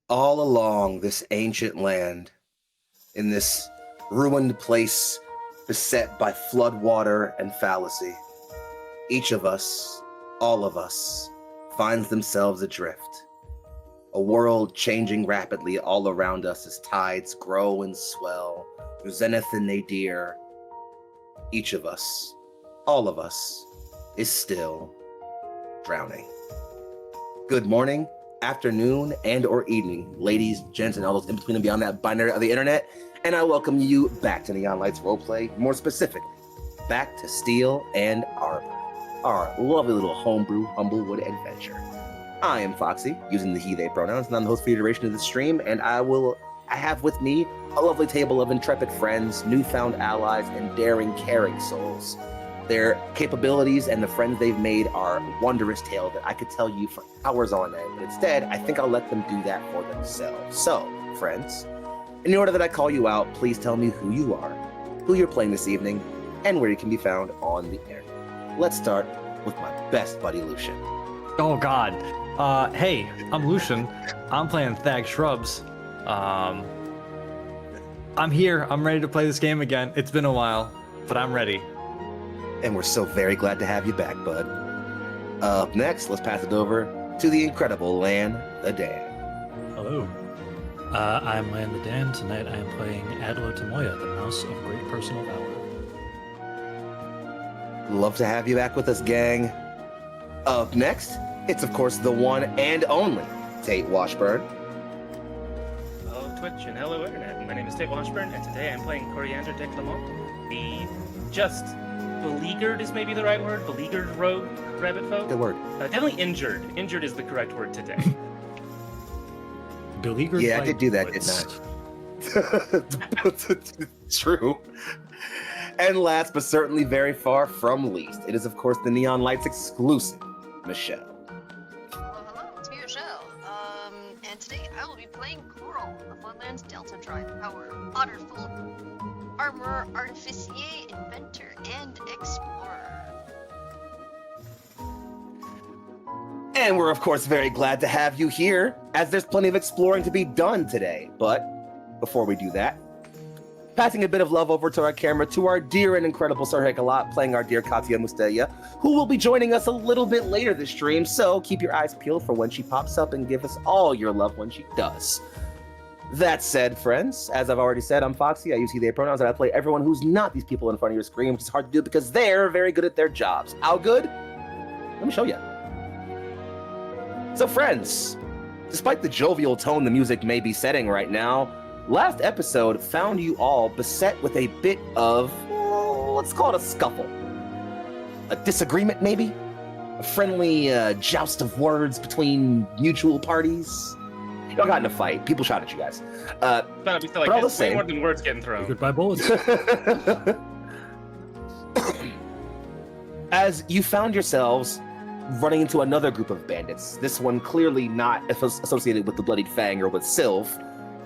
All along this ancient land, in this ruined place beset by floodwater and fallacy, each of us, all of us, finds themselves adrift. A world changing rapidly all around us as tides grow and swell through zenith and nadir. Each of us, all of us, is still drowning. Good morning, afternoon, and or evening, ladies, gents, and all those in between and beyond that binary of the internet, and I welcome you back to Neon Lights Roleplay, more specifically, back to Steel and Arbor, our lovely little homebrew Humblewood adventure. I am Foxy, using the he, they pronouns, and I'm the host for the duration of the stream, and I have with me a lovely table of intrepid friends, newfound allies, and daring, caring souls. Their capabilities and the friends they've made are a wondrous tale that I could tell you for hours on end, but instead, I think I'll let them do that for themselves. So, friends, in the order that I call you out, please tell me who you are, who you're playing this evening, and where you can be found on the internet. Let's start with my best buddy, Lucian. Oh God. Hey, I'm Lucian. I'm playing Thag Shrubs. I'm here. I'm ready to play this game again. It's been a while, but I'm ready. And we're so very glad to have you back, bud. Up next, let's pass it over to the incredible Lan the Dan. Hello. I'm Lan the Dan. Tonight I am playing Adlo Tamoya, the Mouse of Great Personal Valor. Love to have you back with us, gang. Up next, it's of course the one and only Tate Washburn. Hello Twitch and hello Internet. My name is Tate Washburn, and today I'm playing Coriander de Clement, the just beleaguered is maybe the right word, beleaguered rogue rabbit folk. Good word. Definitely injured. Injured is the correct word today. Beleaguered. Yeah, I did do that, didn't I? True. And last but certainly very far from least, it is of course the Neon Lights exclusive, Michelle. Hello, it's me, Michelle. And today I will be playing Coral, the Floodlands Delta Tribe Power, Otterful, Armor, Artificier, Inventor, and Explorer. And we're of course very glad to have you here, as there's plenty of exploring to be done today. But before we do that, passing a bit of love over to our camera to our dear and incredible Sir Hekalot, playing our dear Katya Musteya, who will be joining us a little bit later this stream, so keep your eyes peeled for when she pops up and give us all your love when she does. That said, friends, as I've already said, I'm Foxy, I use he, they pronouns, and I play everyone who's not these people in front of your screen, which is hard to do because they're very good at their jobs. How good? Let me show you. So friends, despite the jovial tone the music may be setting right now, last episode found you all beset with a bit of, let's call it a scuffle. A disagreement, maybe? A friendly joust of words between mutual parties? Y'all got in a fight. People shot at you guys. But all the way same. more than words getting thrown. Goodbye bullets. As you found yourselves running into another group of bandits, this one clearly not associated with the Bloodied Fang or with Sylph,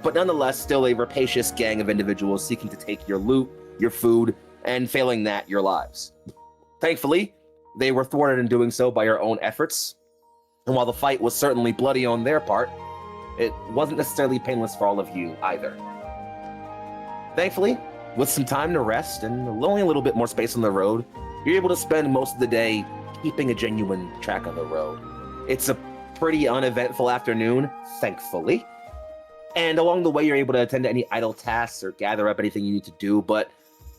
but nonetheless still a rapacious gang of individuals seeking to take your loot, your food, and failing that, your lives. Thankfully, they were thwarted in doing so by your own efforts, and while the fight was certainly bloody on their part, it wasn't necessarily painless for all of you either. Thankfully, with some time to rest and only a little bit more space on the road, you're able to spend most of the day keeping a genuine track on the road. It's a pretty uneventful afternoon, thankfully. And along the way, you're able to attend to any idle tasks or gather up anything you need to do. But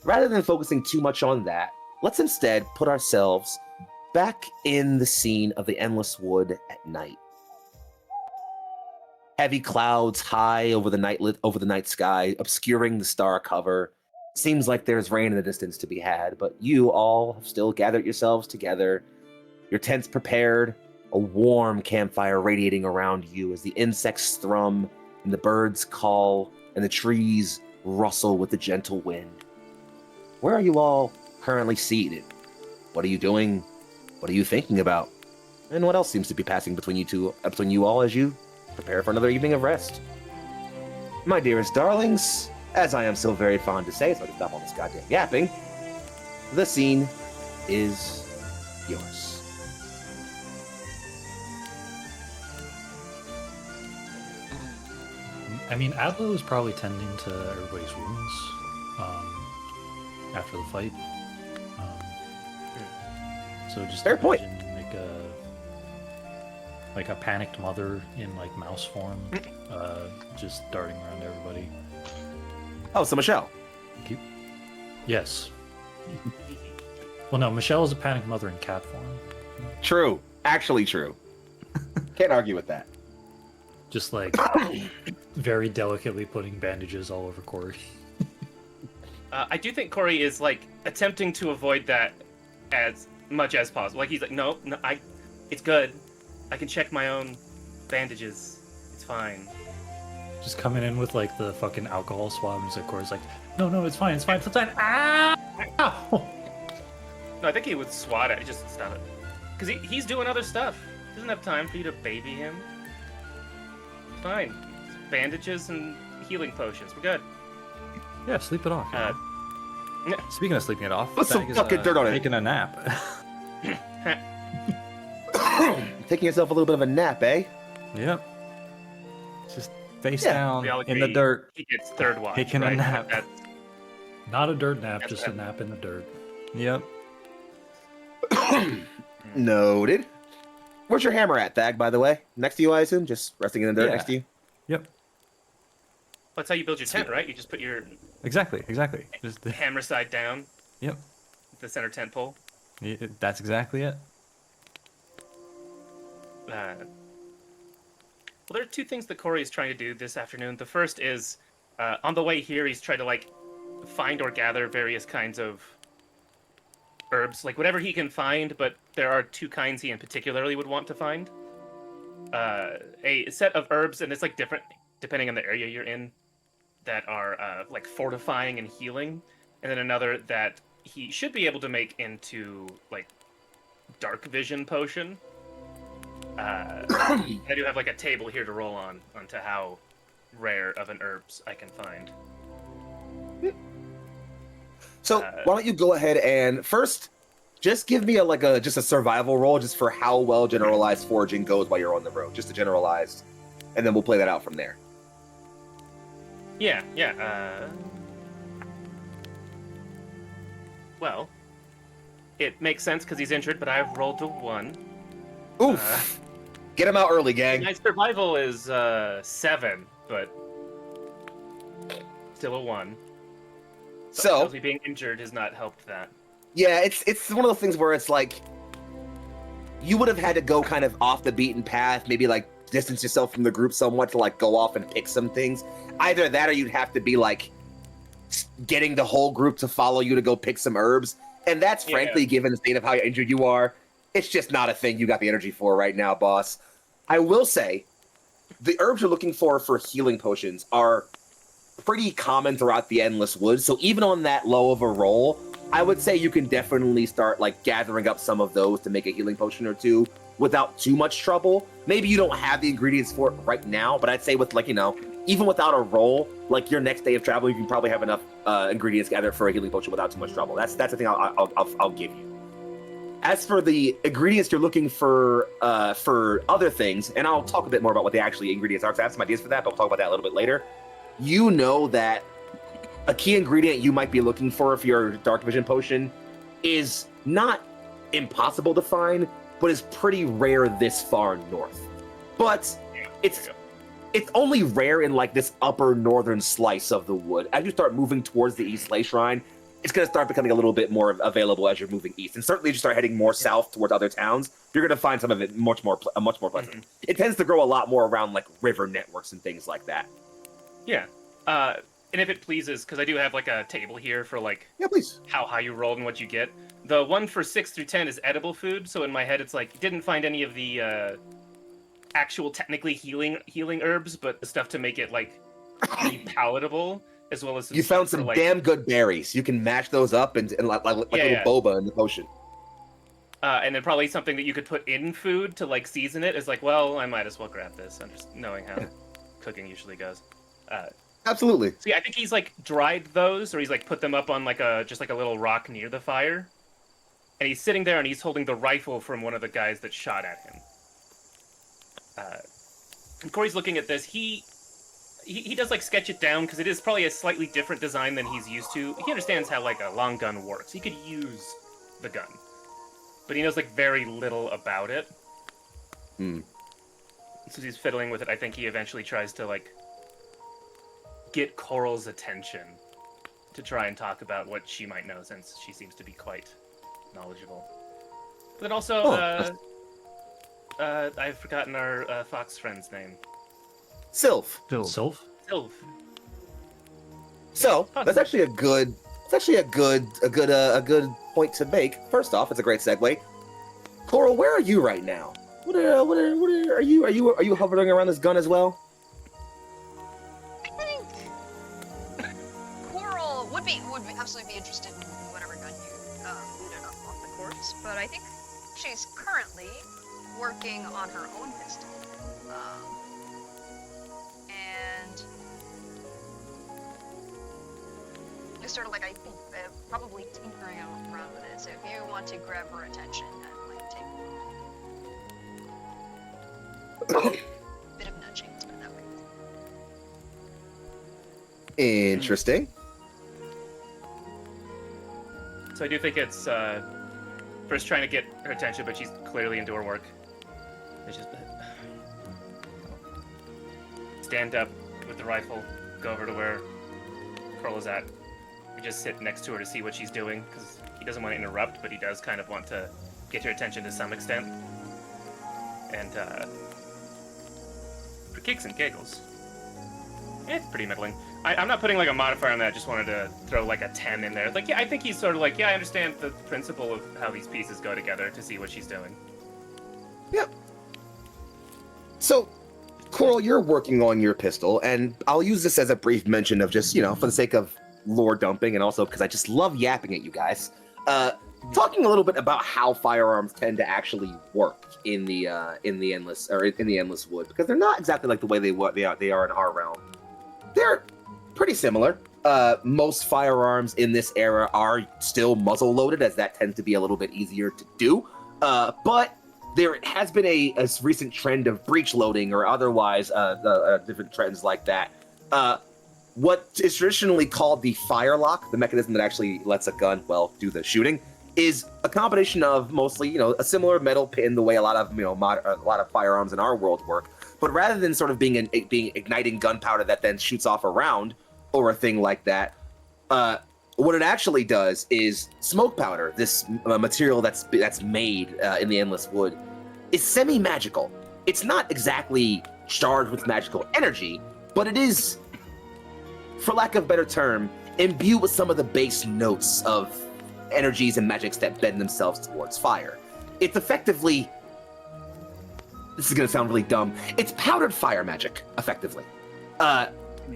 rather than focusing too much on that, let's instead put ourselves back in the scene of the Endless Wood at night. Heavy clouds high over the night sky, obscuring the star cover. Seems like there's rain in the distance to be had, but you all have still gathered yourselves together. Your tents prepared, a warm campfire radiating around you as the insects thrum, and the birds call, and the trees rustle with the gentle wind. Where are you all currently seated? What are you doing? What are you thinking about? And what else seems to be passing between you all as you prepare for another evening of rest? My dearest darlings, as I am so very fond to say, so I can stop all this goddamn yapping, the scene is yours. I mean, Adlo is probably tending to everybody's wounds after the fight. So just Fair point. imagine like a panicked mother in like mouse form, just darting around everybody. Oh, so Michelle. Yes. Well, no, Michelle is a panicked mother in cat form. True. Actually true. Can't argue with that. Just like very delicately putting bandages all over Corey. I do think Corey is like attempting to avoid that as much as possible. Like he's like, no, it's good. I can check my own bandages. It's fine. Just coming in with like the fucking alcohol swab, and he's like, Corey's like, no, it's fine. Ah! Ow! No, I think he would swat it. Just stop it. Because he's doing other stuff. He doesn't have time for you to baby him. It's fine. Bandages and healing potions. We're good. Yeah, sleep it off. Speaking of sleeping it off, Put some Thag is, fucking dirt on it. taking a nap. Taking yourself a little bit of a nap, eh? Yep. Just face Yeah. down We all in the agree dirt. He gets third watch. Taking a right? nap. That's, Not a dirt nap, That's just a right. nap in the dirt. Yep. Noted. Where's your hammer at, Thag, by the way? Next to you, I assume? Just resting in the dirt Yeah. next to you? Yep. that's how you build your tent, right? You just put your Exactly. Just hammer side down, yep. the center tent pole. That's exactly it. Well, there are two things that Corey is trying to do this afternoon. The first is, on the way here, he's trying to like find or gather various kinds of herbs, like whatever he can find. But there are two kinds he in particularly would want to find. A set of herbs, and it's like different depending on the area you're in, that are like fortifying and healing, and then another that he should be able to make into like dark vision potion. I do have like a table here to roll onto how rare of an herbs I can find. So why don't you go ahead and first just give me just a survival roll just for how well generalized foraging goes while you're on the road, just a generalized, and then we'll play that out from there. Yeah. Well, it makes sense because he's injured, but I've rolled a 1. Oof! Get him out early, gang. My survival is 7, but still a 1. So me being injured has not helped that. yeah, it's one of those things where it's like you would have had to go kind of off the beaten path, maybe like distance yourself from the group somewhat to like go off and pick some things. Either that or you'd have to be like getting the whole group to follow you to go pick some herbs. And that's frankly, given the state of how injured you are, it's just not a thing you got the energy for right now, boss. I will say, the herbs you're looking for healing potions are pretty common throughout the Endless Woods. So even on that low of a roll, I would say you can definitely start like gathering up some of those to make a healing potion or two without too much trouble. Maybe you don't have the ingredients for it right now, but I'd say with like, even without a roll, like your next day of travel, you can probably have enough ingredients gathered for a healing potion without too much trouble. That's the thing I'll give you. As for the ingredients you're looking for other things, and I'll talk a bit more about what the actually ingredients are, because I have some ideas for that, but we'll talk about that a little bit later. You know that a key ingredient you might be looking for your dark vision potion is not impossible to find, but is pretty rare this far north. But it's only rare in like this upper northern slice of the wood. As you start moving towards the East Slay Shrine, it's going to start becoming a little bit more available as you're moving east. And certainly as you start heading more south towards other towns, you're going to find some of it much more pleasant. Mm-hmm. It tends to grow a lot more around like river networks and things like that. Yeah. And if it pleases, because I do have like a table here for like please. How high you rolled and what you get. The one for 6 through 10 is edible food, so in my head it's like, didn't find any of the actual technically healing herbs, but the stuff to make it like be palatable, as well as you found some damn good berries. You can mash those up and like little boba in the potion. And then probably something that you could put in food to like season it is like, well, I might as well grab this. I'm just knowing how cooking usually goes. Absolutely. See, I think he's like dried those, or he's like put them up on like a little rock near the fire, and he's sitting there and he's holding the rifle from one of the guys that shot at him. And Corey's looking at this. He he does like sketch it down because it is probably a slightly different design than he's used to. He understands how like a long gun works. He could use the gun, but he knows like very little about it. So he's fiddling with it. I think he eventually tries to like get Coral's attention to try and talk about what she might know, since she seems to be quite knowledgeable. But then also, I've forgotten our fox friend's name. Sylph. Sylph? Sylph. So that's actually a good. It's actually a good point to make. First off, it's a great segue. Coral, where are you right now? Are you hovering around this gun as well? I think Coral would absolutely be interested in whatever gun you booted up off the course, but I think she's currently working on her own pistol. And just sort of like, I think, probably tinkering around with it. So if you want to grab her attention, that might take a bit of nudging, let's put it that way. Interesting. So I do think it's first trying to get her attention, but she's clearly into her work. It's just stand up with the rifle, go over to where Coral is at. We just sit next to her to see what she's doing, because he doesn't want to interrupt, but he does kind of want to get her attention to some extent. And for kicks and giggles, it's pretty middling. I'm not putting like a modifier on that. I just wanted to throw like a 10 in there. Like, yeah, I think he's sort of like, yeah, I understand the principle of how these pieces go together to see what she's doing. Yep. So, Coral, you're working on your pistol, and I'll use this as a brief mention of just, for the sake of lore dumping, and also because I just love yapping at you guys. Talking a little bit about how firearms tend to actually work in the endless wood, because they're not exactly like the way they are in our realm. They're pretty similar. Most firearms in this era are still muzzle loaded, as that tends to be a little bit easier to do. But there has been a recent trend of breech loading or otherwise different trends like that. What is traditionally called the firelock, the mechanism that actually lets a gun, do the shooting, is a combination of mostly, a similar metal pin, the way a lot of firearms in our world work. But rather than sort of being igniting gunpowder that then shoots off a round or a thing like that, what it actually does is smoke powder, this material that's made in the endless wood, is semi-magical. It's not exactly charged with magical energy, but it is, for lack of a better term, imbued with some of the base notes of energies and magics that bend themselves towards fire. It's effectively, this is going to sound really dumb, it's powdered fire magic, effectively.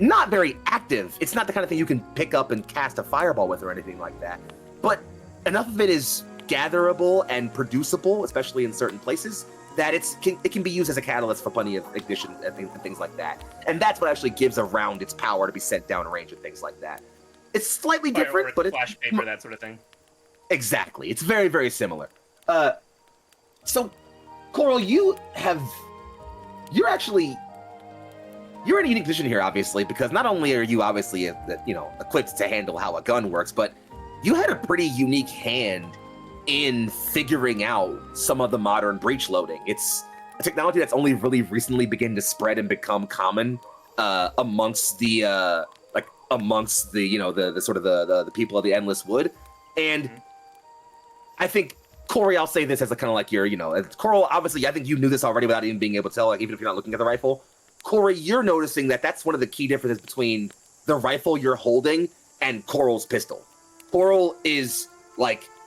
Not very active. It's not the kind of thing you can pick up and cast a fireball with or anything like that. But enough of it is gatherable and producible, especially in certain places, that it can be used as a catalyst for plenty of ignition and things like that. And that's what actually gives a round its power to be sent down range and things like that. It's slightly different, but it's flash paper, that sort of thing. Exactly. It's very, very similar. So, Coral, you're in a unique position here, obviously, because not only are you obviously, equipped to handle how a gun works, but you had a pretty unique hand in figuring out some of the modern breech loading. It's a technology that's only really recently begun to spread and become common amongst the people of the Endless Wood. And I think, Corey, I'll say this as a kind of like your, Coral, obviously, I think you knew this already without even being able to tell, like, even if you're not looking at the rifle. Corey, you're noticing that's one of the key differences between the rifle you're holding and Coral's pistol. Coral is,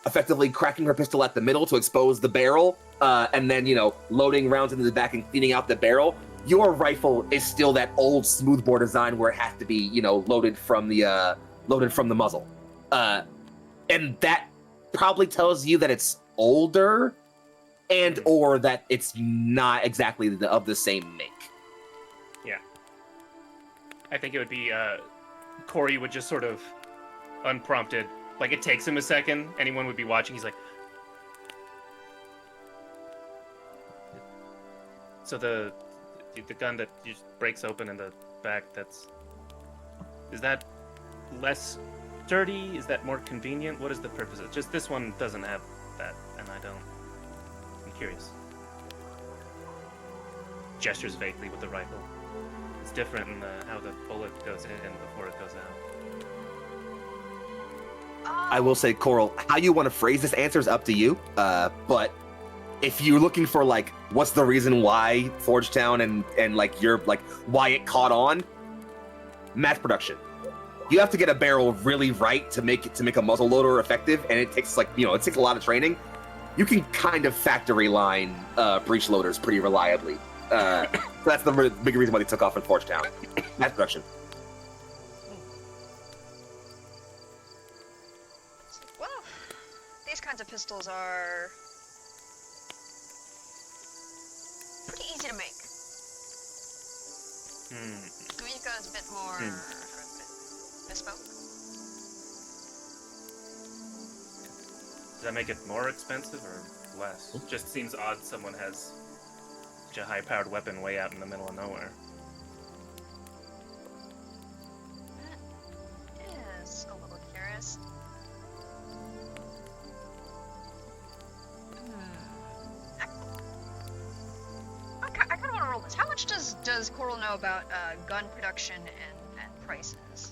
effectively cracking her pistol at the middle to expose the barrel, and then, loading rounds into the back and cleaning out the barrel. Your rifle is still that old smoothbore design where it has to be, loaded from the muzzle. And that probably tells you that it's older and or that it's not exactly of the same make. Yeah. I think it would be, Corey would just sort of, unprompted, like it takes him a second, anyone would be watching, he's like, so the gun that just breaks open and the back. Is that less sturdy? Is that more convenient? What is the purpose of it? Just this one doesn't have that, and I don't. I'm curious. Gestures vaguely with the rifle. It's different in how the bullet goes in before it goes out. I will say, Coral, how you want to phrase this answer is up to you. But if you're looking for like, what's the reason why Forgetown and like you're like why it caught on, mass production. You have to get a barrel really right to make a muzzle loader effective, and it takes like it takes a lot of training. You can kind of factory line breech loaders pretty reliably. So that's the big reason why they took off in Forgetown. Mass production. Well, these kinds of pistols are pretty easy to make. Guica is a bit more bespoke. Does that make it more expensive or less? Just seems odd someone has such a high-powered weapon way out in the middle of nowhere. That is a little curious. I kind of want to roll this. How much does Coral know about gun production and prices?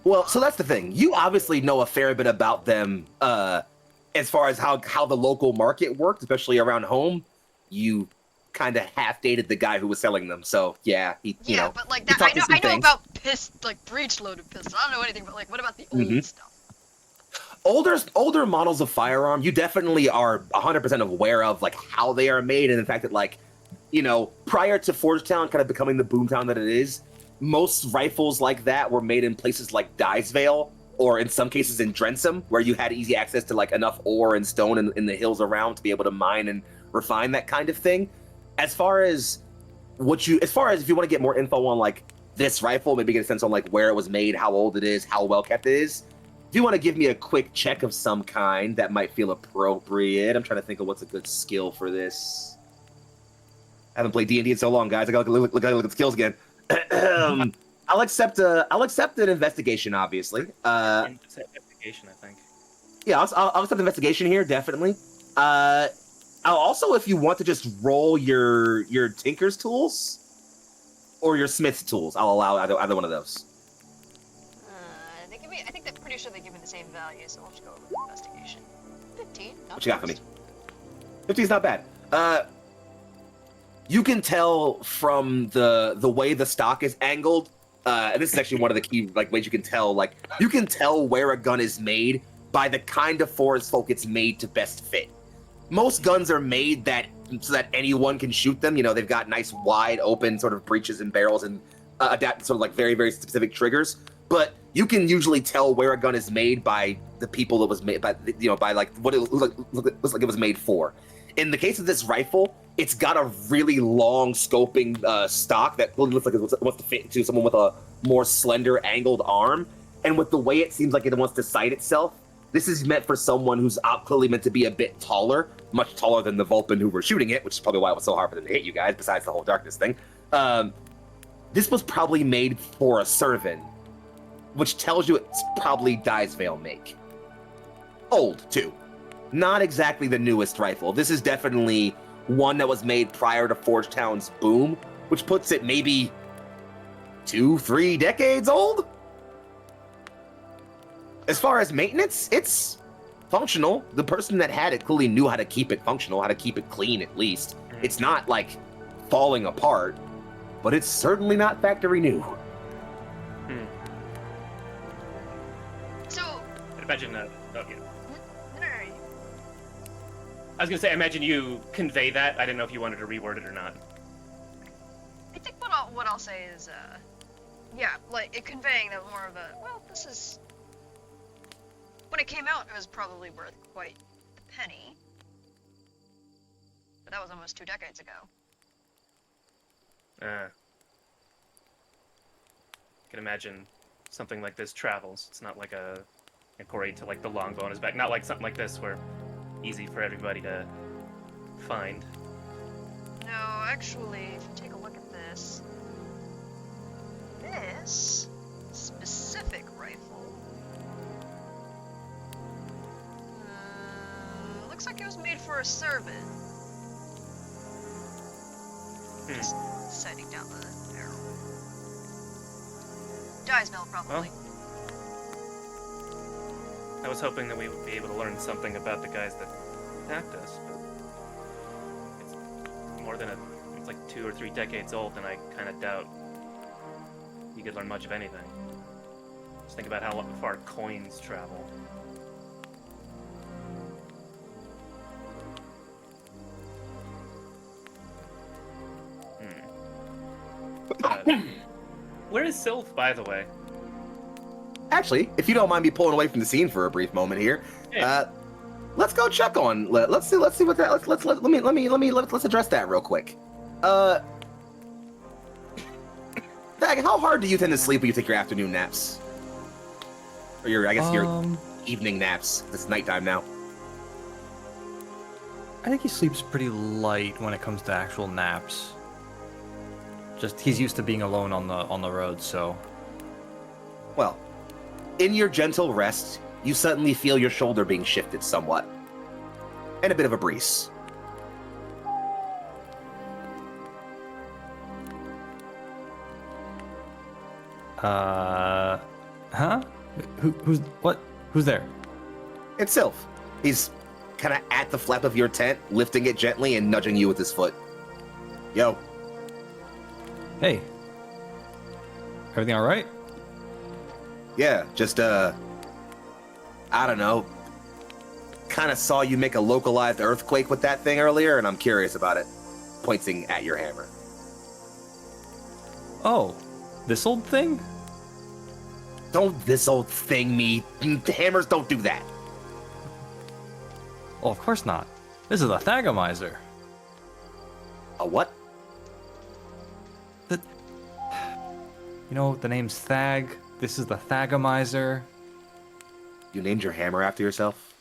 Well, so that's the thing. You obviously know a fair bit about them as far as how the local market worked, especially around home. You kind of half dated the guy who was selling them, so yeah, you know. But like he that, taught me some I know things. about like breech-loaded pistols. I don't know anything, but like, what about the old stuff? Older models of firearm, you definitely are 100% aware of like how they are made, and the fact that like, prior to Forgetown kind of becoming the boomtown that it is, most rifles like that were made in places like Dysvale, or in some cases in Drensom, where you had easy access to like enough ore and stone in the hills around to be able to mine and refine that kind of thing. As far as if you want to get more info on like this rifle, maybe get a sense on like where it was made, how old it is, how well kept it is. If you want to give me a quick check of some kind, that might feel appropriate. I'm trying to think of what's a good skill for this. I haven't played D&D in so long, guys. I gotta look at skills again. I'll accept an investigation, obviously. Investigation, I think. Yeah, I'll accept investigation here, definitely. I'll also, if you want to just roll your tinker's tools or your smith's tools, I'll allow either one of those. I think they're pretty sure they give me the same value, so we'll just go with investigation. 15. What you got for me? 15's not bad. You can tell from the way the stock is angled, and this is actually one of the key ways you can tell. Like, you can tell where a gun is made by the kind of forest folk it's made to best fit. Most guns are made so that anyone can shoot them. They've got nice wide open sort of breeches and barrels and adapt sort of like very, very specific triggers. But you can usually tell where a gun is made by the people it was made by, by like what it looks like it was made for. In the case of this rifle, it's got a really long scoping stock that really looks like it wants to fit into someone with a more slender angled arm. And with the way it seems like it wants to sight itself, this is meant for someone who's clearly meant to be a bit taller, much taller than the Vulpin who were shooting it, which is probably why it was so hard for them to hit you guys, besides the whole darkness thing. This was probably made for a servant, which tells you it's probably Dysvale make. Old, too. Not exactly the newest rifle. This is definitely one that was made prior to Forgetown's boom, which puts it maybe 2-3 decades old? As far as maintenance, it's functional. The person that had it clearly knew how to keep it functional, how to keep it clean at least. It's not like falling apart, but it's certainly not factory new. So, I'd imagine. Oh, yeah. no. I was gonna say, I imagine you convey that. I didn't know if you wanted to reword it or not. I think what I'll say is, like conveying that more of a, well, this is. When it came out, it was probably worth quite a penny. But that was almost 2 decades ago. I can imagine something like this travels. It's not like a quarry to like the longbow on his back. Not like something like this where easy for everybody to find. No, actually, if you take a look at this, this specific rifle looks like it was made for a servant. Just sighting down the barrel. Dies mill, probably. I was hoping that we would be able to learn something about the guys that attacked us, but it's like 2 or 3 decades old, and I kind of doubt you could learn much of anything. Just think about how far coins travel. Where is Sylph, by the way? Actually, if you don't mind me pulling away from the scene for a brief moment here, let's go check on. Let's see what that. Let's address that real quick. Dag, how hard do you tend to sleep when you take your afternoon naps? Or your evening naps. It's nighttime now. I think he sleeps pretty light when it comes to actual naps. Just he's used to being alone on the road, so. Well, in your gentle rest, you suddenly feel your shoulder being shifted somewhat, and a bit of a breeze. Huh? Who's there? It's Sylph. He's kind of at the flap of your tent, lifting it gently and nudging you with his foot. Yo. Hey. Everything all right? Yeah, just, I don't know. Kind of saw you make a localized earthquake with that thing earlier, and I'm curious about it. Pointing at your hammer. Oh, this old thing? Don't this old thing me. Hammers don't do that. Oh, of course not. This is a Thagomizer. A what? You know, the name's Thag. This is the Thagomizer. You named your hammer after yourself?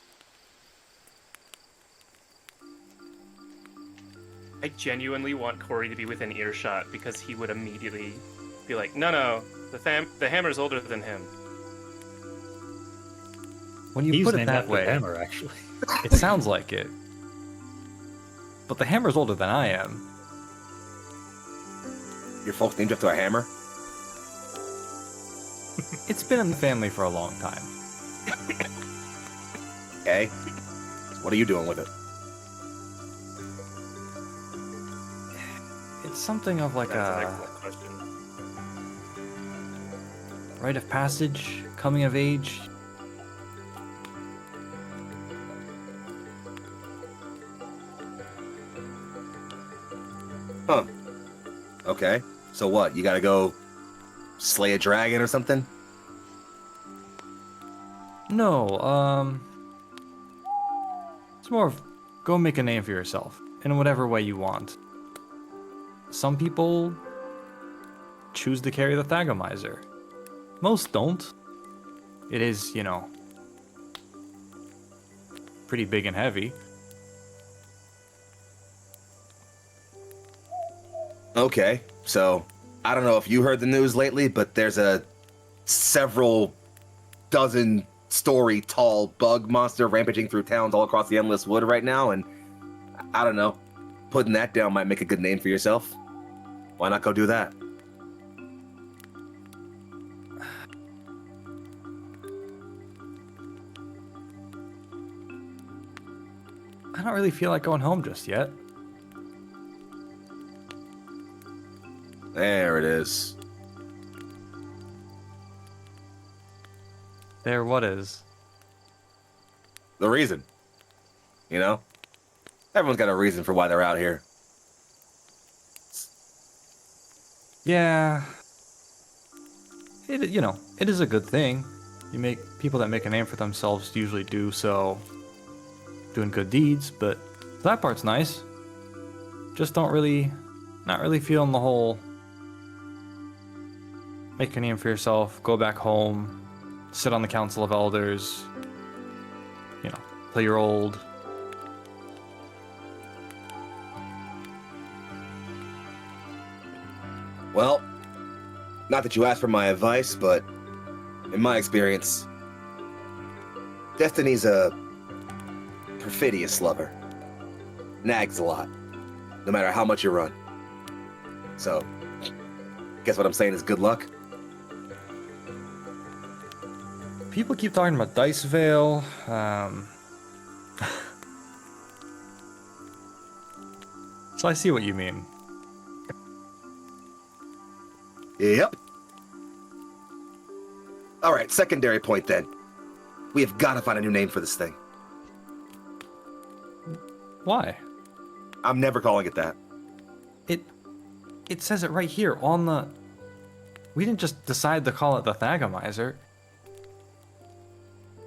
I genuinely want Corey to be within earshot because he would immediately be like, no, the hammer's older than him. When you He's put it named that after way, Hammer, actually. it sounds like it. But the hammer's older than I am. Your folks named after a hammer? It's been in the family for a long time. Okay. What are you doing with it? It's something of like That's an a excellent question. rite of passage, coming of age. Huh. Okay. So what? You gotta go slay a dragon or something? No, it's more of go make a name for yourself in whatever way you want. Some people choose to carry the Thagomizer. Most don't. It is, you know, pretty big and heavy. Okay. So, I don't know if you heard the news lately, but there's a several dozen story tall bug monster rampaging through towns all across the Endless Wood right now, and I don't know, putting that down might make a good name for yourself. Why not go do that? I don't really feel like going home just yet. There it is. There, what is? The reason. You know? Everyone's got a reason for why they're out here. Yeah. It, you know, it is a good thing. You make people that make a name for themselves usually do so doing good deeds, but that part's nice. Just not really feeling the whole make a name for yourself, go back home, sit on the Council of Elders, you know, play your old. Well, Not that you asked for my advice, but in my experience, Destiny's a perfidious lover. Nags a lot, no matter how much you run. So, guess what I'm saying is good luck? People keep talking about Dice Veil. So I see what you mean. Yep. Alright, secondary point then. We have got to find a new name for this thing. Why? I'm never calling it that. It says it right here on the... We didn't just decide to call it the Thagomizer.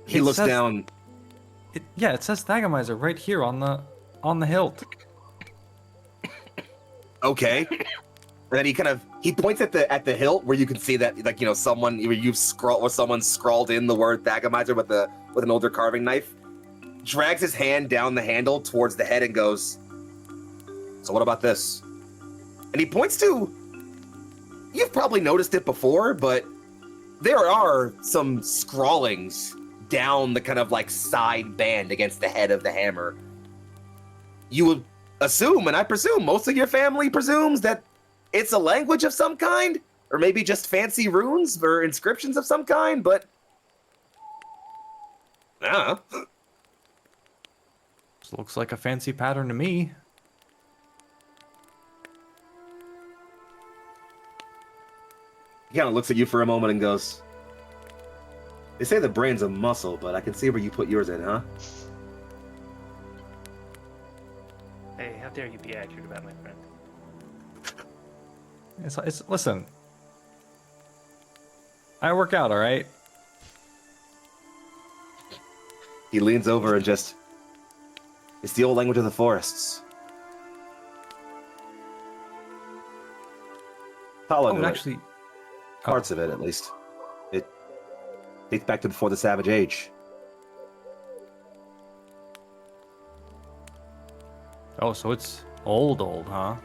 He It looks says- down. Yeah, it says Thagomizer right here on the hilt. Okay. And then he points at the hilt where you can see that, like, you know, someone scrawled in the word Thagomizer with an older carving knife. Drags his hand down the handle towards the head and goes, "So what about this?" And he points to, you've probably noticed it before, but there are some scrawlings down the kind of like side band against the head of the hammer. You would assume, and I presume most of your family presumes, that it's a language of some kind, or maybe just fancy runes or inscriptions of some kind, but I don't know. This looks like a fancy pattern to me. He kind of looks at you for a moment and goes, "They say the brain's a muscle, but I can see where you put yours in, huh?" Hey, how dare you be accurate about my friend? Listen. I work out, all right? He leans over and just, "It's the old language of the forests." Follow Oh, it. actually... Parts of it, at least. It dates back to before the Savage Age. Oh, so it's old, huh?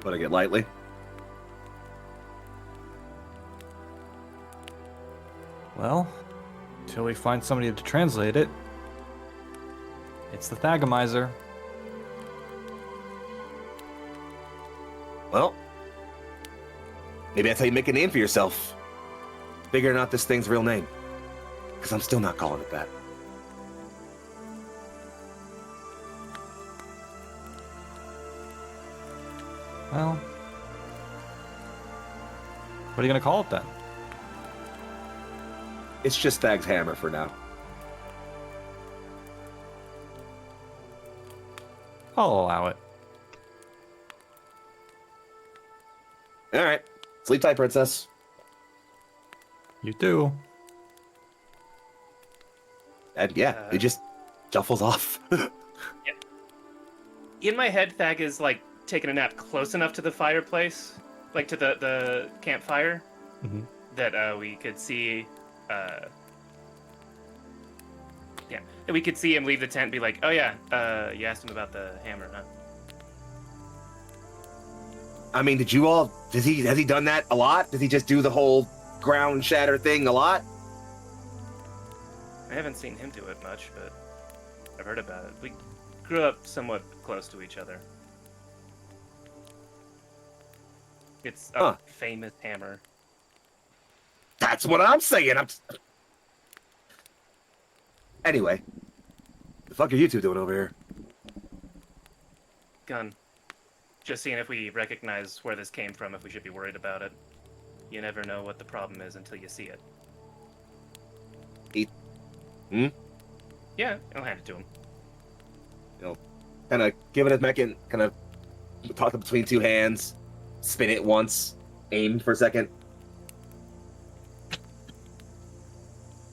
Putting it lightly. Well, until we find somebody to translate it, it's the Thagomizer. Well, maybe that's how you make a name for yourself. Figuring out this thing's real name. Because I'm still not calling it that. Well, what are you gonna call it then? It's just Thag's hammer for now. I'll allow it. Alright. Sleep tight, princess. You do. And yeah, it just shuffles off. In my head, Thag is like taking a nap close enough to the fireplace, like to the campfire, that we could see. Yeah, we could see him leave the tent and be like, "Oh yeah, you asked him about the hammer, huh?" I mean, has he done that a lot? Does he just do the whole ground shatter thing a lot? I haven't seen him do it much, but I've heard about it. We grew up somewhat close to each other. It's a famous hammer. That's what I'm saying. Anyway, the fuck are you two doing over here? Gun. Just seeing if we recognize where this came from, if we should be worried about it. You never know what the problem is until you see it. Yeah, I'll hand it to him. You know, kind of giving it back in, kind of toss it between two hands, spin it once, aim for a second.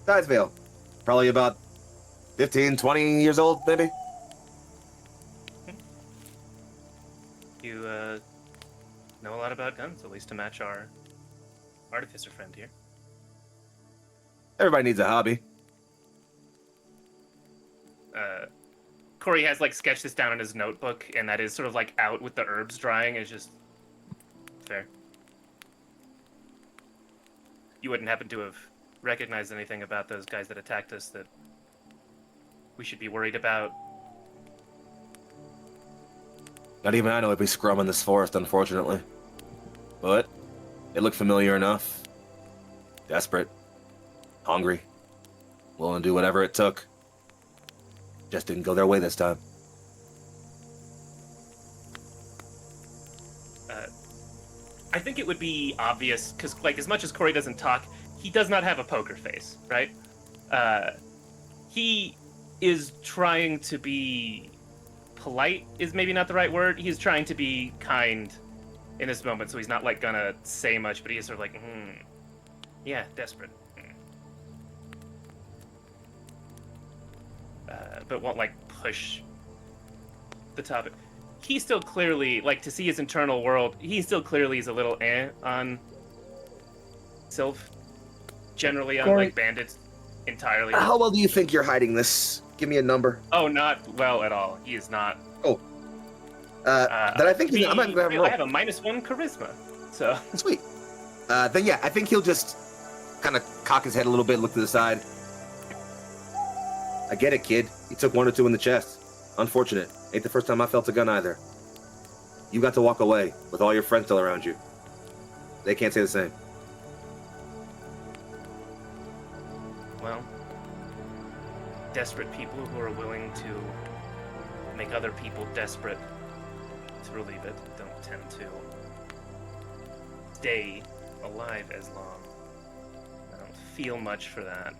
Sizevale. Probably about 15, 20 years old, maybe? You know a lot about guns, at least to match our artificer friend here. Everybody needs a hobby. Corey has like sketched this down in his notebook, and that is sort of like out with the herbs drying is just fair. you wouldn't happen to have recognized anything about those guys that attacked us that we should be worried about. Not even I know every scrum in this forest, unfortunately. But it looked familiar enough. Desperate. Hungry. Willing to do whatever it took. Just didn't go their way this time. I think it would be obvious, because, like, as much as Corey doesn't talk, he does not have a poker face, right? He is trying to be polite, is maybe not the right word. He's trying to be kind in this moment, so he's not, like, gonna say much, but he is sort of like, yeah, desperate. But won't, like, push the topic. He still clearly, like, to see his internal world, he still clearly is a little on Sylph. Generally on, Corey, like, bandits entirely. How well do you think you're hiding this? Give me a number. Oh, not well at all. He is not. Then I think I'm not gonna have I have a -1 charisma, so. Sweet. Then yeah, I think he'll just kind of cock his head a little bit, look to the side. I get it, kid. You took 1 or 2 in the chest. Unfortunate. Ain't the first time I felt a gun either. You got to walk away with all your friends still around you. They can't say the same. Well, desperate people who are willing to make other people desperate to relieve it don't tend to stay alive as long. I don't feel much for that.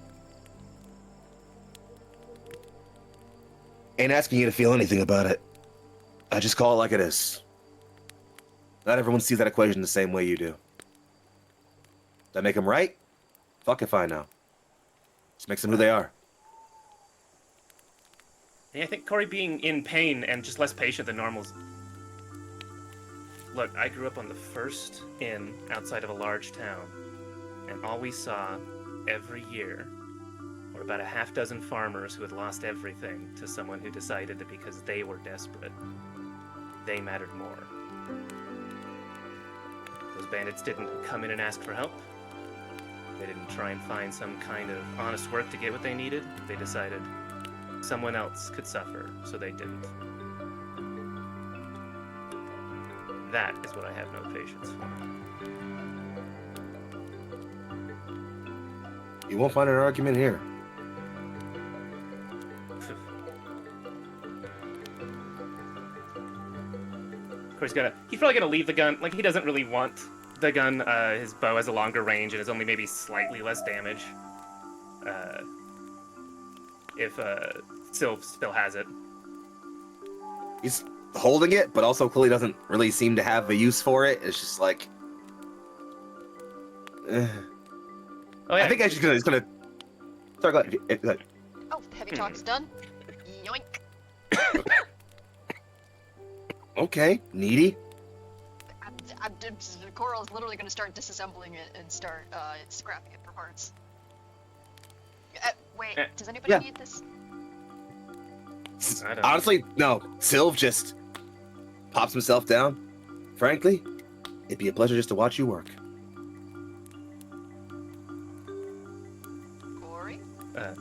Ain't asking you to feel anything about it. I just call it like it is. Not everyone sees that equation the same way you do. That make them right? Fuck if I know. Just makes them who they are. Yeah, I think Corey being in pain and just less patient than normal. Look, I grew up on the first inn outside of a large town, and all we saw every year were about a half dozen farmers who had lost everything to someone who decided that because they were desperate, they mattered more. Those bandits didn't come in and ask for help. They didn't try and find some kind of honest work to get what they needed. They decided someone else could suffer, so they didn't. That is what I have no patience for. You won't find an argument here. He's probably gonna leave the gun. Like, he doesn't really want the gun. His bow has a longer range and is only maybe slightly less damage. If Sylph still has it. He's holding it, but also clearly doesn't really seem to have a use for it. It's just like... Oh, yeah. I think I'm just gonna... Sorry, go ahead. Oh, heavy talk's done. Yoink. Okay, needy. Coral's literally going to start disassembling it and start scrapping it for parts. Wait, does anybody need this? I don't Honestly, no. Sylph just pops himself down. Frankly, it'd be a pleasure just to watch you work. Corey?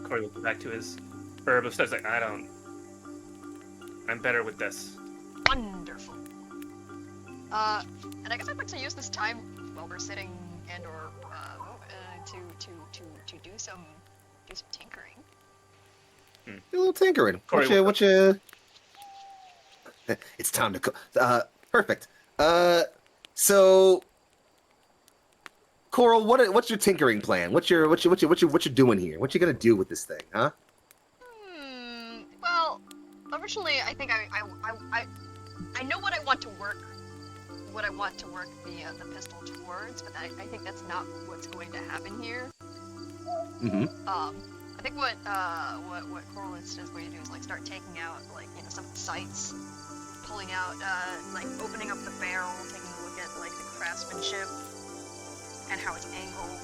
Corey will go back to his herb of stuff. He's like, I'm better with this. Wonderful. And I guess I'd like to use this time while we're sitting and or to do some tinkering. Do a little tinkering. Corey, What you... It's time to cook. Perfect. So, Coral, what's your tinkering plan? What you doing here? What you gonna do with this thing, huh? Well, originally I think I know what I want to work. What I want to work the pistol towards, but I think that's not what's going to happen here. Mm-hmm. I think what Coral is going to do is like start taking out some of the sights, pulling out like opening up the barrel, taking a look at like the craftsmanship and how it's angled.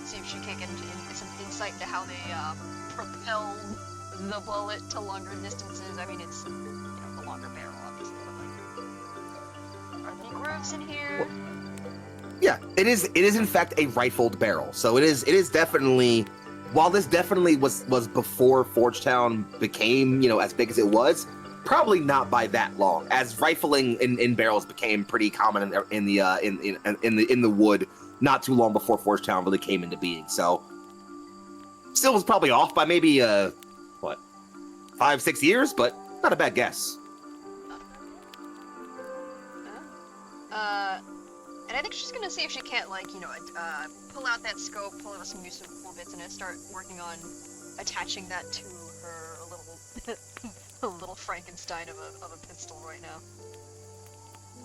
See if she can't get into some insight into how they propelled the bullet to longer distances. I mean, it's the longer barrel, obviously. But, like, are there any grooves in here? Yeah, it is. It is in fact a rifled barrel. So it is. It is definitely. While this definitely was before Forgetown became, you know, as big as it was, probably not by that long. As rifling in barrels became pretty common in the wood, not too long before Forgetown really came into being. So, still was probably off by maybe 5-6 years, but not a bad guess. And I think she's gonna see if she can't, like, you know, pull out that scope, pull out some useful bits, and then start working on attaching that to her a little Frankenstein of a pistol right now.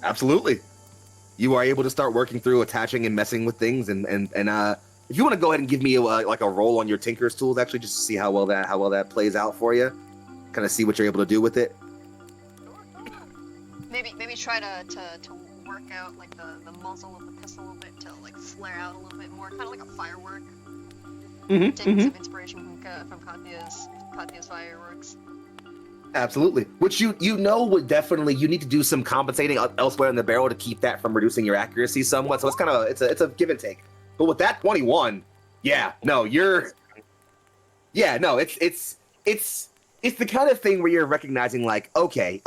Absolutely, you are able to start working through attaching and messing with things, and if you want to go ahead and give me like a roll on your Tinker's tools, actually, just to see how well that plays out for you, kind of see what you're able to do with it. Maybe try to work out like the muzzle of the pistol a little bit to like flare out a little bit more, kind of like a firework. Taking some inspiration from Katya's fireworks. Absolutely. Which you know would definitely, you need to do some compensating elsewhere in the barrel to keep that from reducing your accuracy somewhat. So it's kind of it's a give and take. But with that 21, it's the kind of thing where you're recognizing like, okay,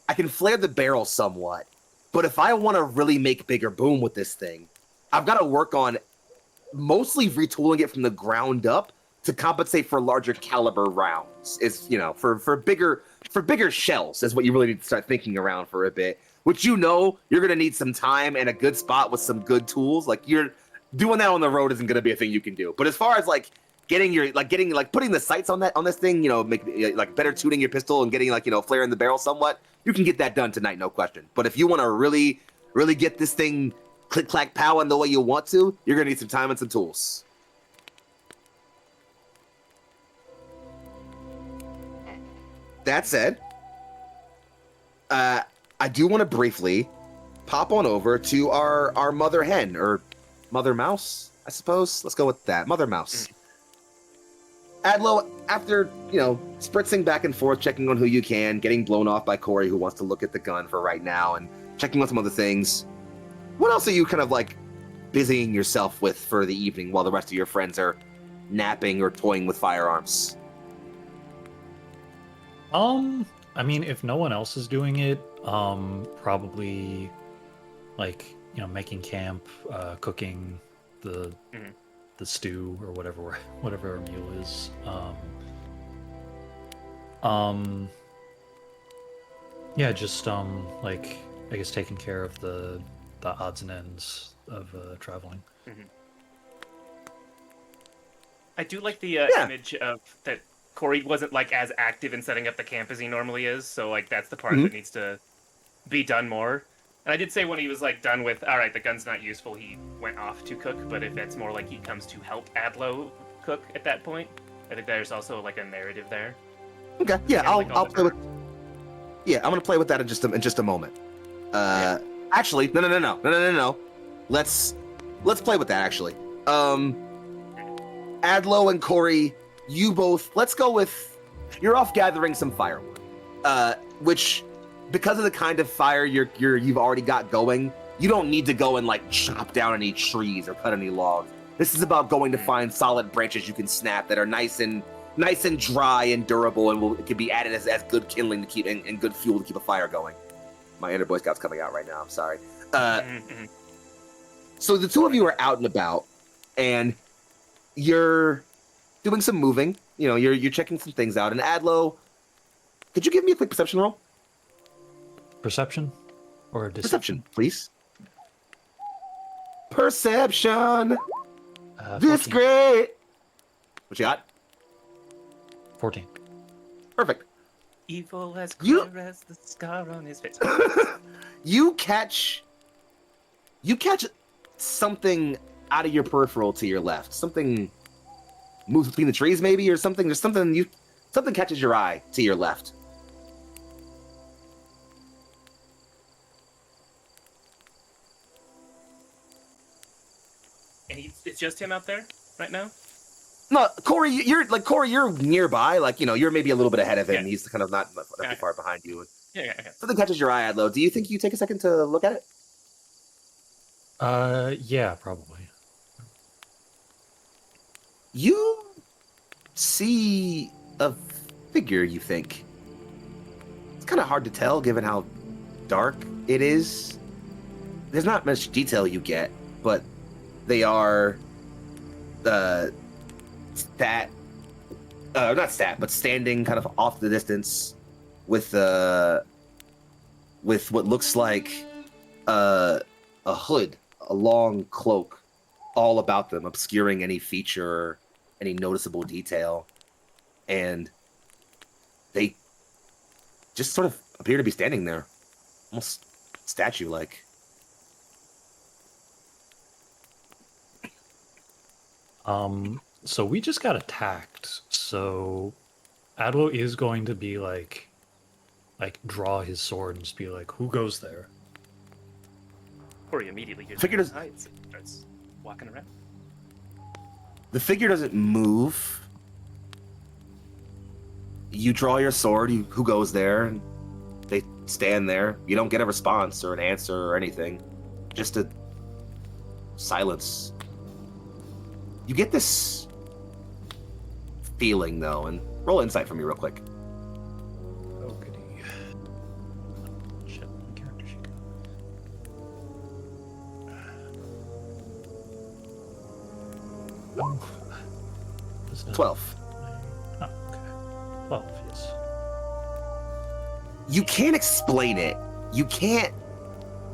I can flare the barrel somewhat, but if I want to really make bigger boom with this thing, I've got to work on mostly retooling it from the ground up to compensate for larger caliber rounds. Is, you know, for bigger shells is what you really need to start thinking around for a bit. Which, you know, you're gonna need some time and a good spot with some good tools. Like, you're doing that on the road isn't gonna be a thing you can do. But as far as like putting the sights on this thing, you know, make like better tuning your pistol and getting, like, you know, flaring the barrel somewhat, you can get that done tonight, no question. But if you want to really get this thing click clack pow in the way you want to, you're gonna need some time and some tools. That said, I do want to briefly pop on over to our mother hen, or mother mouse, I suppose. Let's go with that, mother mouse. Adlo, after, you know, spritzing back and forth, checking on who you can, getting blown off by Corey, who wants to look at the gun for right now, and checking on some other things, what else are you kind of like busying yourself with for the evening while the rest of your friends are napping or toying with firearms? I mean, if no one else is doing it, probably, like, you know, making camp, cooking the stew or whatever our meal is. Yeah, just like, I guess taking care of the odds and ends of traveling. I do like the image of that. Corey wasn't like as active in setting up the camp as he normally is, so like that's the part that needs to be done more. And I did say when he was like done with, all right, the gun's not useful, he went off to cook. But if that's more like he comes to help Adlo cook at that point, I think there's also like a narrative there. Okay, yeah, I'll play with. Yeah, I'm gonna play with that in just a moment. Actually, no. Let's play with that actually. Adlo and Corey, you both, let's go with, you're off gathering some firewood, which, because of the kind of fire you've already got going, you don't need to go and like chop down any trees or cut any logs. This is about going to find solid branches you can snap that are nice and dry and durable, and can be added as good kindling to keep and good fuel to keep a fire going. My inner Boy Scout's coming out right now. I'm sorry. So the two of you are out and about, and you're doing some moving. You know, you're checking some things out. And Adlo, could you give me a quick perception roll? Perception or deception? Perception, please. Perception. 14. This great. What you got? 14. Perfect. Evil as clear as the scar on his face. You catch something out of your peripheral to your left. Something moves between the trees, maybe, or something. There's something catches your eye to your left. And it's just him out there right now? No, Corey, you're nearby. Like, you know, you're maybe a little bit ahead of him. Yeah. He's kind of not too far behind you. Yeah. Something catches your eye, Adlo. Do you think you take a second to look at it? Yeah, probably. You see a figure, you think. It's kind of hard to tell given how dark it is. There's not much detail you get, but they are stat, not stat, but standing kind of off the distance with what looks like uh, a hood, a long cloak, all about them, obscuring any feature, any noticeable detail, and they just sort of appear to be standing there, almost statue-like. So we just got attacked. So Adwo is going to be like draw his sword and just be like, "Who goes there?" Corey immediately hears Figured as- hides and starts walking around. The figure doesn't move. You draw your sword. Who goes there? And they stand there. You don't get a response or an answer or anything. Just a silence. You get this feeling, though, and roll insight for me real quick. Oh, goody. Shit, my character sheet. Oh. This doesn't- 12. Oh, okay. 12, yes. You can't explain it. You can't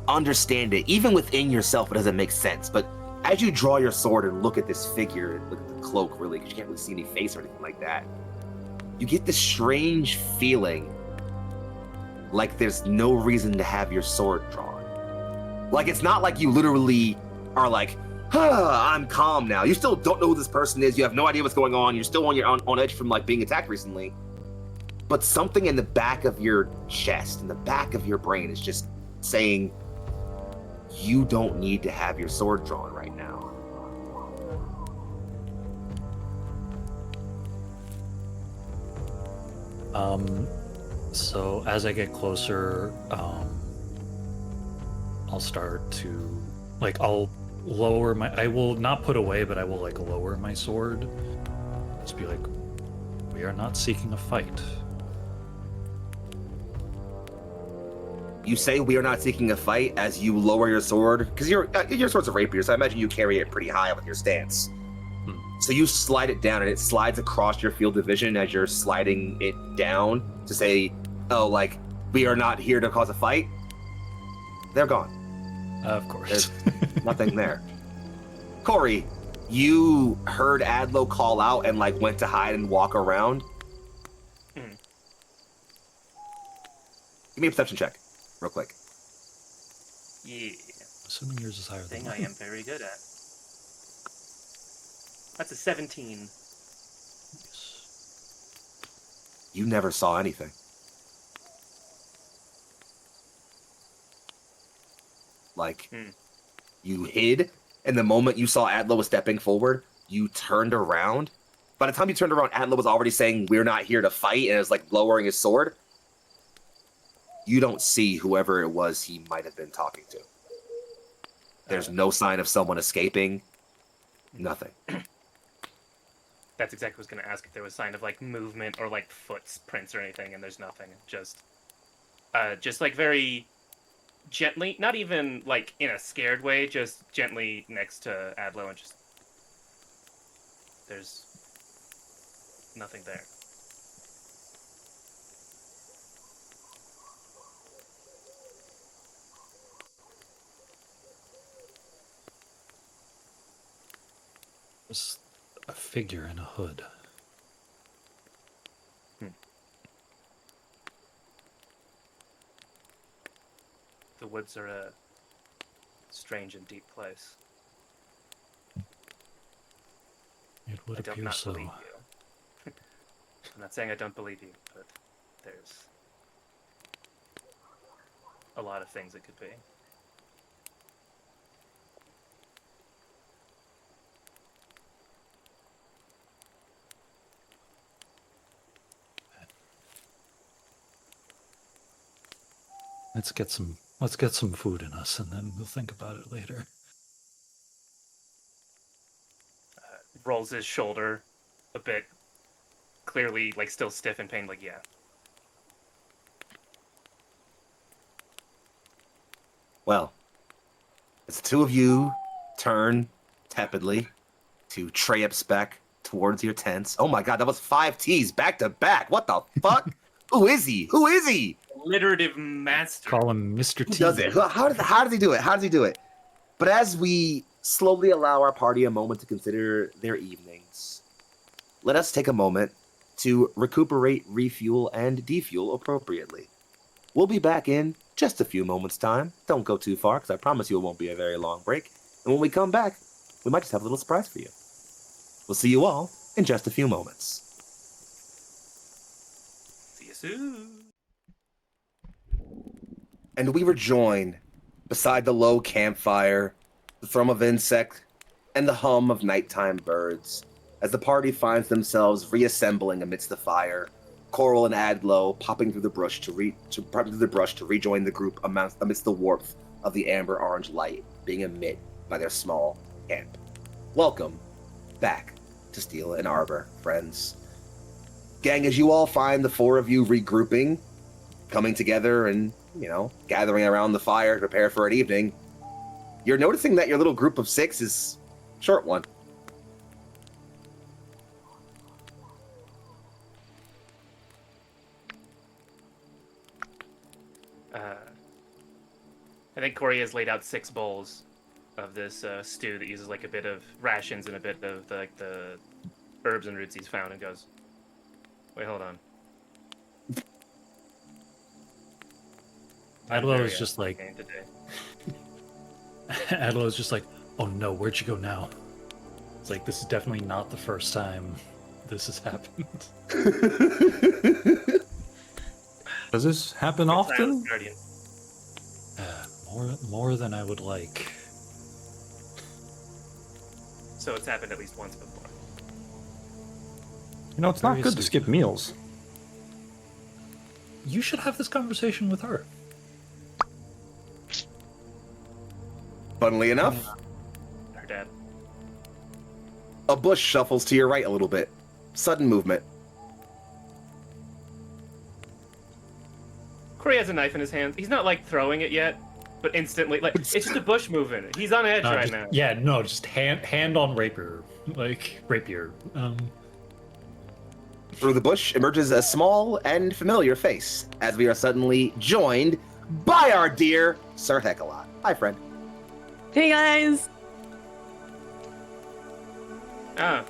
understand it. Even within yourself, it doesn't make sense. But as you draw your sword and look at this figure, look at the cloak, really, because you can't really see any face or anything like that, you get this strange feeling like there's no reason to have your sword drawn. Like, it's not like you literally are like, I'm calm now. You still don't know who this person is. You have no idea what's going on. You're still on edge from like being attacked recently. But something in the back of your chest, in the back of your brain, is just saying, you don't need to have your sword drawn right now. So as I get closer, I'll start to, like, I'll lower my, I will not put away, but I will, like, lower my sword. Just be like, we are not seeking a fight. You say we are not seeking a fight as you lower your sword, because your sword's a rapier, so I imagine you carry it pretty high with your stance. So you slide it down, and it slides across your field of vision as you're sliding it down to say, oh, like, we are not here to cause a fight. They're gone. Of course. There's nothing there. Corey, you heard Adlo call out and, like, went to hide and walk around. Give me a perception check, real quick. Yeah, Assuming yours is higher than thing I mine. am very good at. That's a 17. Yes. You never saw anything. Like, you hid, and the moment you saw Adlo was stepping forward, you turned around. By the time you turned around, Adlo was already saying, we're not here to fight, and is like lowering his sword. You don't see whoever it was he might have been talking to. There's no sign of someone escaping. Nothing. That's exactly what I was going to ask if there was sign of like movement or like footprints or anything, and there's nothing. Just like very gently, not even like in a scared way, just gently next to Adlo, and just there's nothing there. There's a figure in a hood. The woods are a strange and deep place. It would I don't appear not so. believe you. I'm not saying I don't believe you, but there's a lot of things it could be. Let's get some food in us, and then we'll think about it later. feels his shoulder a bit, clearly like still stiff in pain. Like, yeah. Well, as the two of you turn tepidly to traipse back towards your tents. Oh my god, that was 5 T's back to back. What the fuck? Who is he? Who is he? Alliterative master. Call him Mr. Who T. does it? How does he do it? How does he do it? But as we slowly allow our party a moment to consider their evenings, let us take a moment to recuperate, refuel, and defuel appropriately. We'll be back in just a few moments' time. Don't go too far, because I promise you it won't be a very long break. And when we come back, we might just have a little surprise for you. We'll see you all in just a few moments. See you soon. And we rejoin beside the low campfire, the thrum of insect, and the hum of nighttime birds, as the party finds themselves reassembling amidst the fire. Coral and Adlo popping through the brush to rejoin the group amidst the warmth of the amber orange light being emitted by their small camp. Welcome back to Steel and Arbor, friends. Gang, as you all find the four of you regrouping, coming together and, gathering around the fire to prepare for an evening, you're noticing that your little group of 6 is a short one. I think Corey has laid out 6 bowls of this stew that uses like a bit of rations and a bit of the herbs and roots he's found, and goes, "Wait, hold on." Adlo is just like, Game today. Adlo is just like, oh no, where'd you go now? It's like, this is definitely not the first time this has happened. Does this happen often? Guardian. More than I would like. So it's happened at least once before. It's not Very good to astute. skip meals. You should have this conversation with her. Funnily enough, Her dad. a bush shuffles to your right a little bit. Sudden movement. Corey has a knife in his hand. He's not like throwing it yet, but instantly, like, it's just a bush moving. He's on edge right now. Yeah, no, just hand on rapier. Like, rapier. Through the bush emerges a small and familiar face, as we are suddenly joined by our dear Sir Heckalot. Hi, friend. Hey guys! Ah,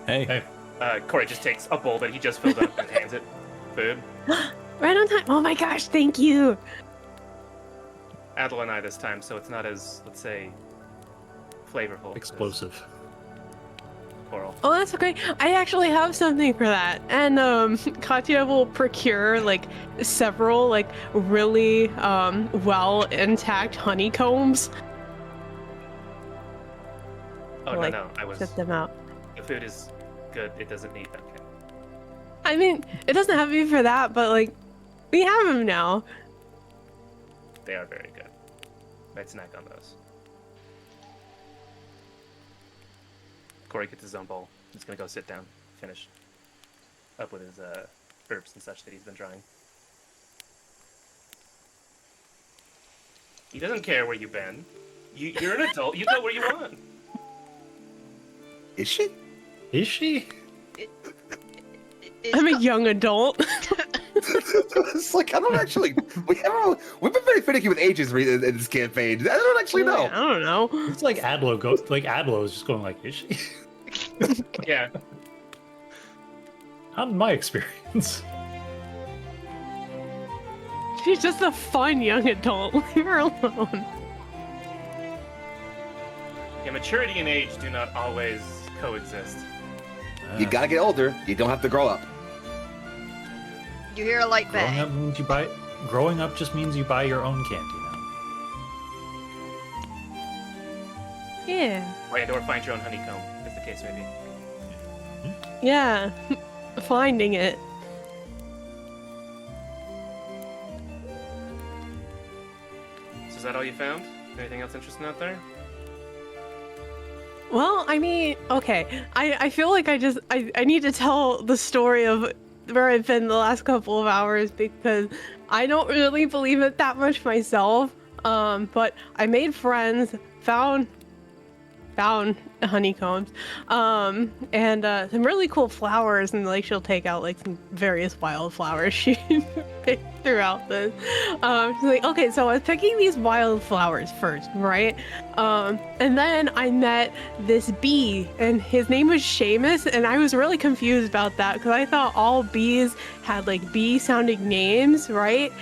Hey. Corey just takes a bowl that he just filled up and hands it. Food. Right on time. Oh my gosh, thank you. Adel and I this time, so it's not as, let's say, flavorful. as Explosive. Coral. Oh, that's okay. I actually have something for that. And Katya will procure several really well intact honeycombs. Oh, like, no, I was. Set them out. The food is good. It doesn't need that. Okay. I mean, it doesn't have to be for that, but we have them now. They are very good. Might snack on those. Corey gets his own bowl. He's gonna go sit down, finish up with his herbs and such that he's been drying. He doesn't care where you've been. You're an adult. You go where you want. Is she? Is she? I'm a young adult. It's like, I don't actually. We've been very finicky with ages in this campaign. I don't actually know. I don't know. It's like Adlo goes. Like Adlo is just going like, is she? Yeah. Not in my experience. She's just a fun young adult. Leave her alone. Yeah, maturity and age do not always coexist. You gotta get older. You don't have to grow up. You hear a light Growing bang. up means you buy. Growing up just means you buy your own candy now. Yeah. Or find your own honeycomb, as the case may be. Yeah. Finding it. So is that all you found? Anything else interesting out there? Well, I mean, okay. I feel like I need to tell the story of where I've been the last couple of hours because I don't really believe it that much myself. But I made friends, found honeycombs, and some really cool flowers, and like she'll take out like some various wildflowers she picked throughout this. She's like, okay, so I was picking these wildflowers first, right? And then I met this bee, and his name was Seamus, and I was really confused about that because I thought all bees had like bee-sounding names, right?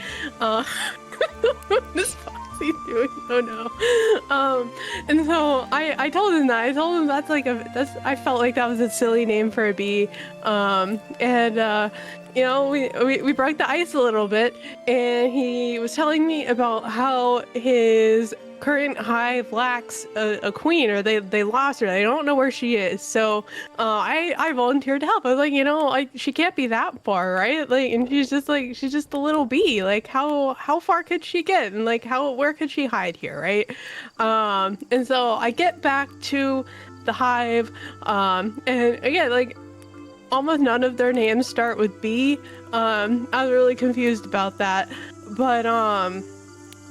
This Foxy doing? Oh no. And so I told him that. I told him I felt like that was a silly name for a bee. You know, we broke the ice a little bit, and he was telling me about how his current hive lacks a queen, or they lost her. They don't know where she is. So I volunteered to help. I was like, you know, she can't be that far, right? Like, and she's just a little bee. Like, how far could she get? And like, where could she hide here, right? And so I get back to the hive, and again, like, almost none of their names start with B. I was really confused about that, but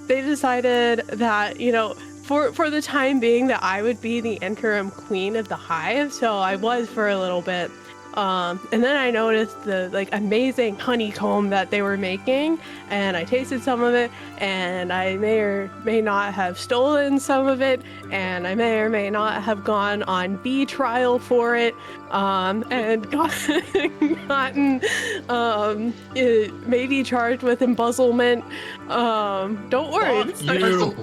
they decided that, you know, for the time being, that I would be the interim queen of the hive. So I was for a little bit. And then I noticed the like amazing honeycomb that they were making, and I tasted some of it, and I may or may not have stolen some of it, and I may or may not have gone on bee trial for it, and gotten maybe charged with embezzlement. Don't worry. You.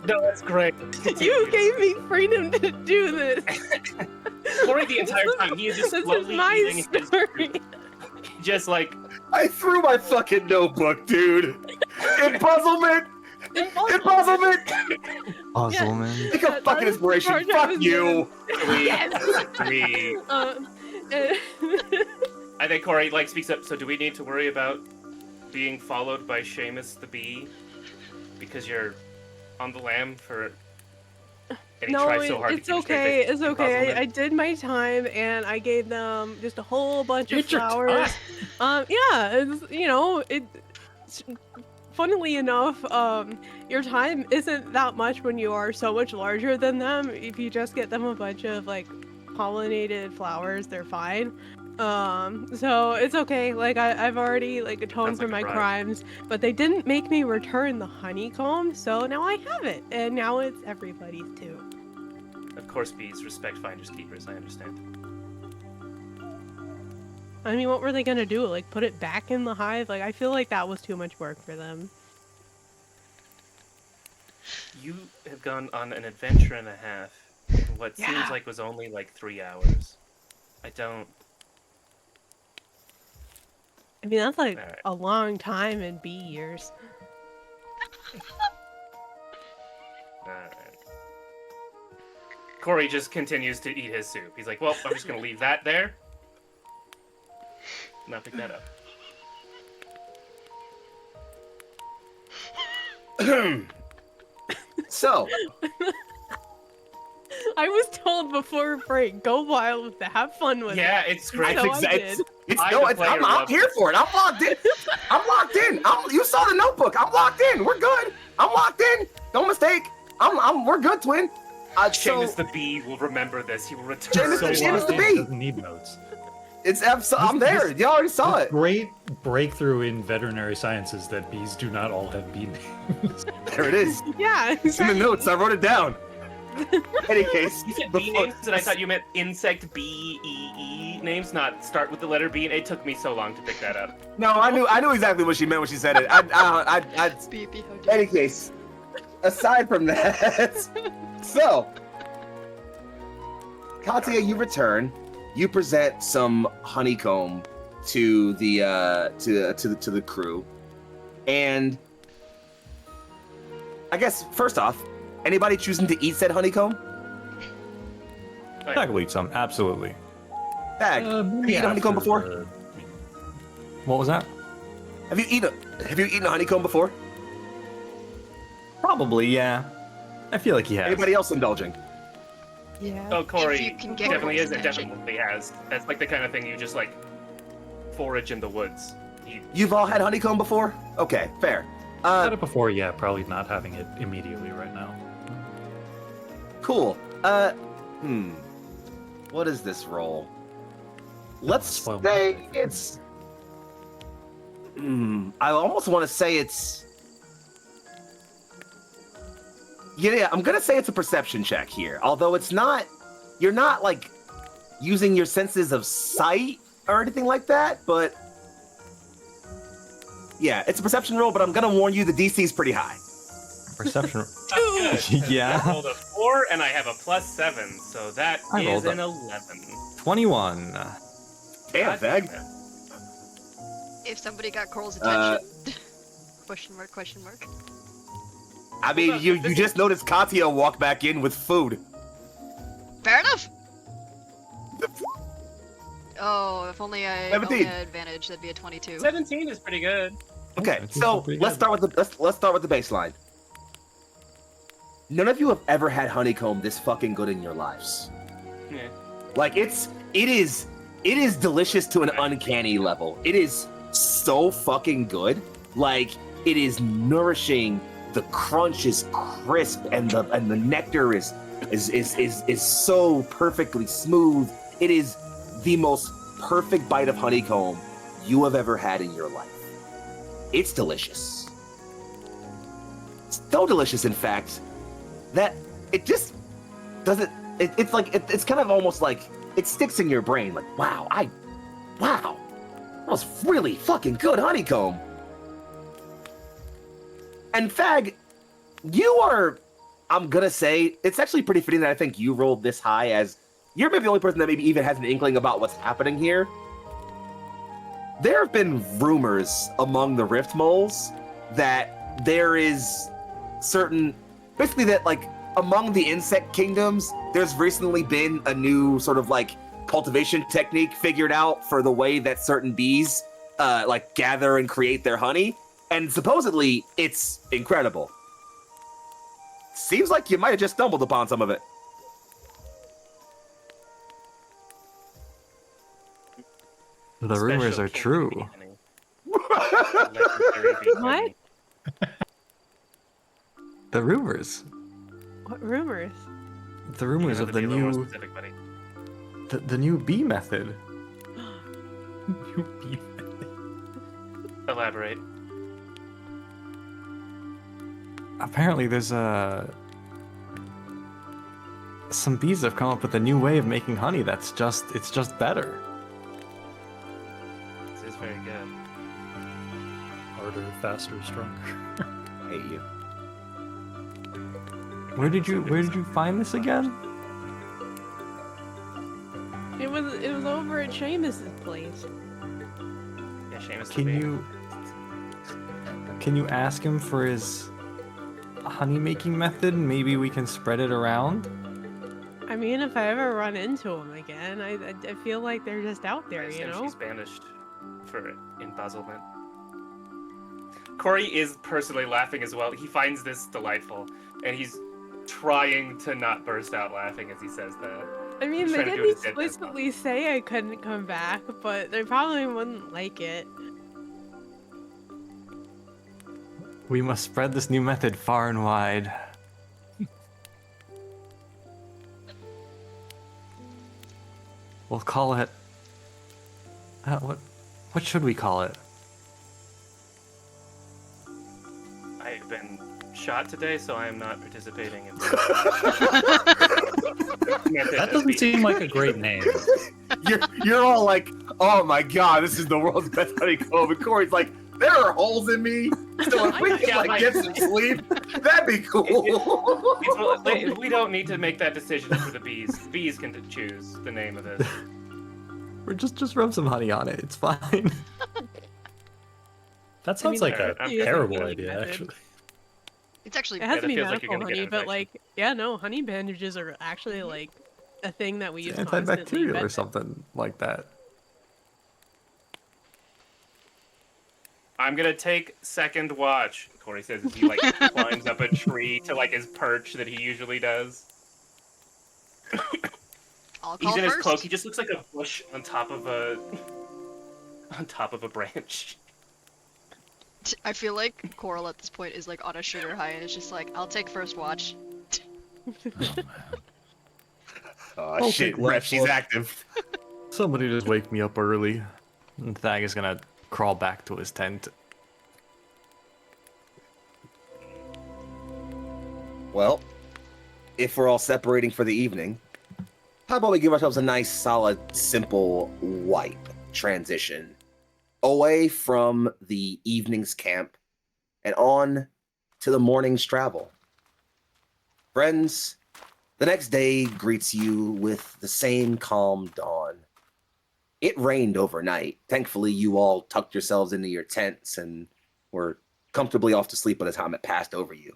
No, that's great. You gave me freedom to do this. Corey, the entire time, he is just This slowly is my eating story. just like, I threw my fucking notebook, dude. Embezzlement. Embezzlement. Puzzleman. Take a That fucking is the inspiration. charge I Fuck was you. three. I think Corey like speaks up. So, do we need to worry about being followed by Seamus the bee because you're on the lam for? And he No, tries so hard it's to keep a straight okay. face. It's okay. Embezzlement. I did my time, and I gave them just a whole bunch of Did your flowers. Yeah, it's, you know, funnily enough, your time isn't that much when you are so much larger than them. If you just get them a bunch of like pollinated flowers, they're fine. So it's okay. Like I've already like atoned Sounds for like my a bribe. crimes, but they didn't make me return the honeycomb, so now I have it, and now it's everybody's too. Of course, bees respect finders keepers. I understand. I mean, what were they gonna do? Like put it back in the hive? Like I feel like that was too much work for them. You have gone on an adventure and a half in what Yeah. seems like was only like 3 hours. I don't. I mean, that's like Alright. a long time in bee years. Alright. Corey just continues to eat his soup. He's like, well, I'm just gonna leave that there. Not pick that up. So, I was told before break, go wild with it, have fun with Yeah, it. it's great. So it's, I it's, did. it's, I, no, the it's, player, I'm love here it. for it. I'm locked in. I'm locked in. You saw the notebook. I'm locked in. We're good. I'm locked in. No mistake. We're good, twin. Seamus the bee will remember this. He will return. Seamus So Seamus the locked in, bee. doesn't need notes. I'm there. This- You already saw it. Great breakthrough in veterinary sciences that bees do not all have bee names. There it is. Yeah, It's in the notes. I wrote it down. Any case, You said bee before- names, and I thought you meant insect B-E-E names, not start with the letter B. And it took me so long to pick that up. No, I knew exactly what she meant when she said it. Any case, aside from that, so Katya, you return. You present some honeycomb to the to the crew, and I guess first off, anybody choosing to eat said honeycomb? I will eat some, absolutely. Bag. Have you eaten honeycomb before? What was that? Have you eaten a honeycomb before? Probably, yeah. I feel like he has. Anybody else indulging? Yeah. Oh, Corey you can get definitely Corey's is. It attention. definitely has. That's like the kind of thing you just like forage in the woods. You've all had honeycomb before? Okay, fair. Had it before, yeah. Probably not having it immediately right now. Cool. What is this roll? Let's Spoil my say favorite. it's. I almost want to say it's. Yeah, I'm gonna say it's a perception check here. Although it's not. You're not like using your senses of sight or anything like that, but. Yeah, it's a perception roll, but I'm gonna warn you the DC is pretty high. Perception. Good. Yeah. I rolled a 4 and I have a +7, so that I is rolled an a- 11. 21. Damn, Veg. If somebody got Coral's attention. Question mark, question mark. I mean, Hold on, you this just noticed Katya walk back in with food. Fair enough! Oh, if only I 17. had advantage, that'd be a 22. 17 is pretty good. Okay, That's so pretty let's good. start with the let's start with the baseline. None of you have ever had honeycomb this fucking good in your lives. Yeah. Like it is delicious to an uncanny level. It is so fucking good. Like it is nourishing. The crunch is crisp, and the nectar is so perfectly smooth. It is the most perfect bite of honeycomb you have ever had in your life. It's delicious. So delicious, in fact, that it just doesn't. It's like it's kind of almost like it sticks in your brain. Like wow, that was really fucking good honeycomb. And Fag, you are. I'm gonna say it's actually pretty fitting that I think you rolled this high, as you're maybe the only person that maybe even has an inkling about what's happening here. There have been rumors among the Rift Moles that there is certain, basically that like among the insect kingdoms, there's recently been a new sort of like cultivation technique figured out for the way that certain bees like gather and create their honey, and supposedly it's incredible. Seems like you might have just stumbled upon some of it. The rumors Special are king true. bee honey. Legendary bee What? honey. The rumors. What rumors? The rumors You of have the to be a little more new specific, buddy. the new bee method. Elaborate. Apparently there's some bees have come up with a new way of making honey that's just better. This is very good. Harder, faster, stronger. I hate you. Where did you find this again? It was over at Seamus's place. Yeah, Seamus the Can bee. you ask him for his honey making method? Maybe we can spread it around. I mean, if I ever run into them again, I feel like they're just out I there, you assume know? she's banished for embezzlement. Corey is personally laughing as well. He finds this delightful, and he's trying to not burst out laughing as he says that. I mean, He's they trying to do didn't his dead best explicitly say I couldn't come back, but they probably wouldn't like it. We must spread this new method far and wide. We'll call it. What should we call it? I've been shot today, so I am not participating in That doesn't seem like a great name. You're all like, oh my god, this is the world's best honeycomb. And Corey's like, there are holes in me. So if we can like get some sleep, that'd be cool. We don't need to make that decision for the bees. The bees can choose the name of this. Or just rub some honey on it. It's fine. That sounds mean, like a I'm terrible guessing idea, method. actually. It's actually It has that to be feels like you're medical gonna get honey, an but infection. like, yeah, no, honey bandages are actually like a thing that we use It's constantly. antibacterial or but- something like that. I'm gonna take second watch, Corey says as he like climbs up a tree to like his perch that he usually does. I'll He's call in his first. cloak. He just looks like a bush on top of a branch. I feel like Coral at this point is like on a sugar high and it's just like, I'll take first watch. Oh, man. Oh I'll shit, take Rep, last she's one. active. Somebody just wake me up early. And Thag is gonna crawl back to his tent. Well, if we're all separating for the evening, how about we give ourselves a nice, solid, simple wipe transition away from the evening's camp and on to the morning's travel. Friends, the next day greets you with the same calm dawn. It rained overnight. Thankfully, you all tucked yourselves into your tents and were comfortably off to sleep by the time it passed over you.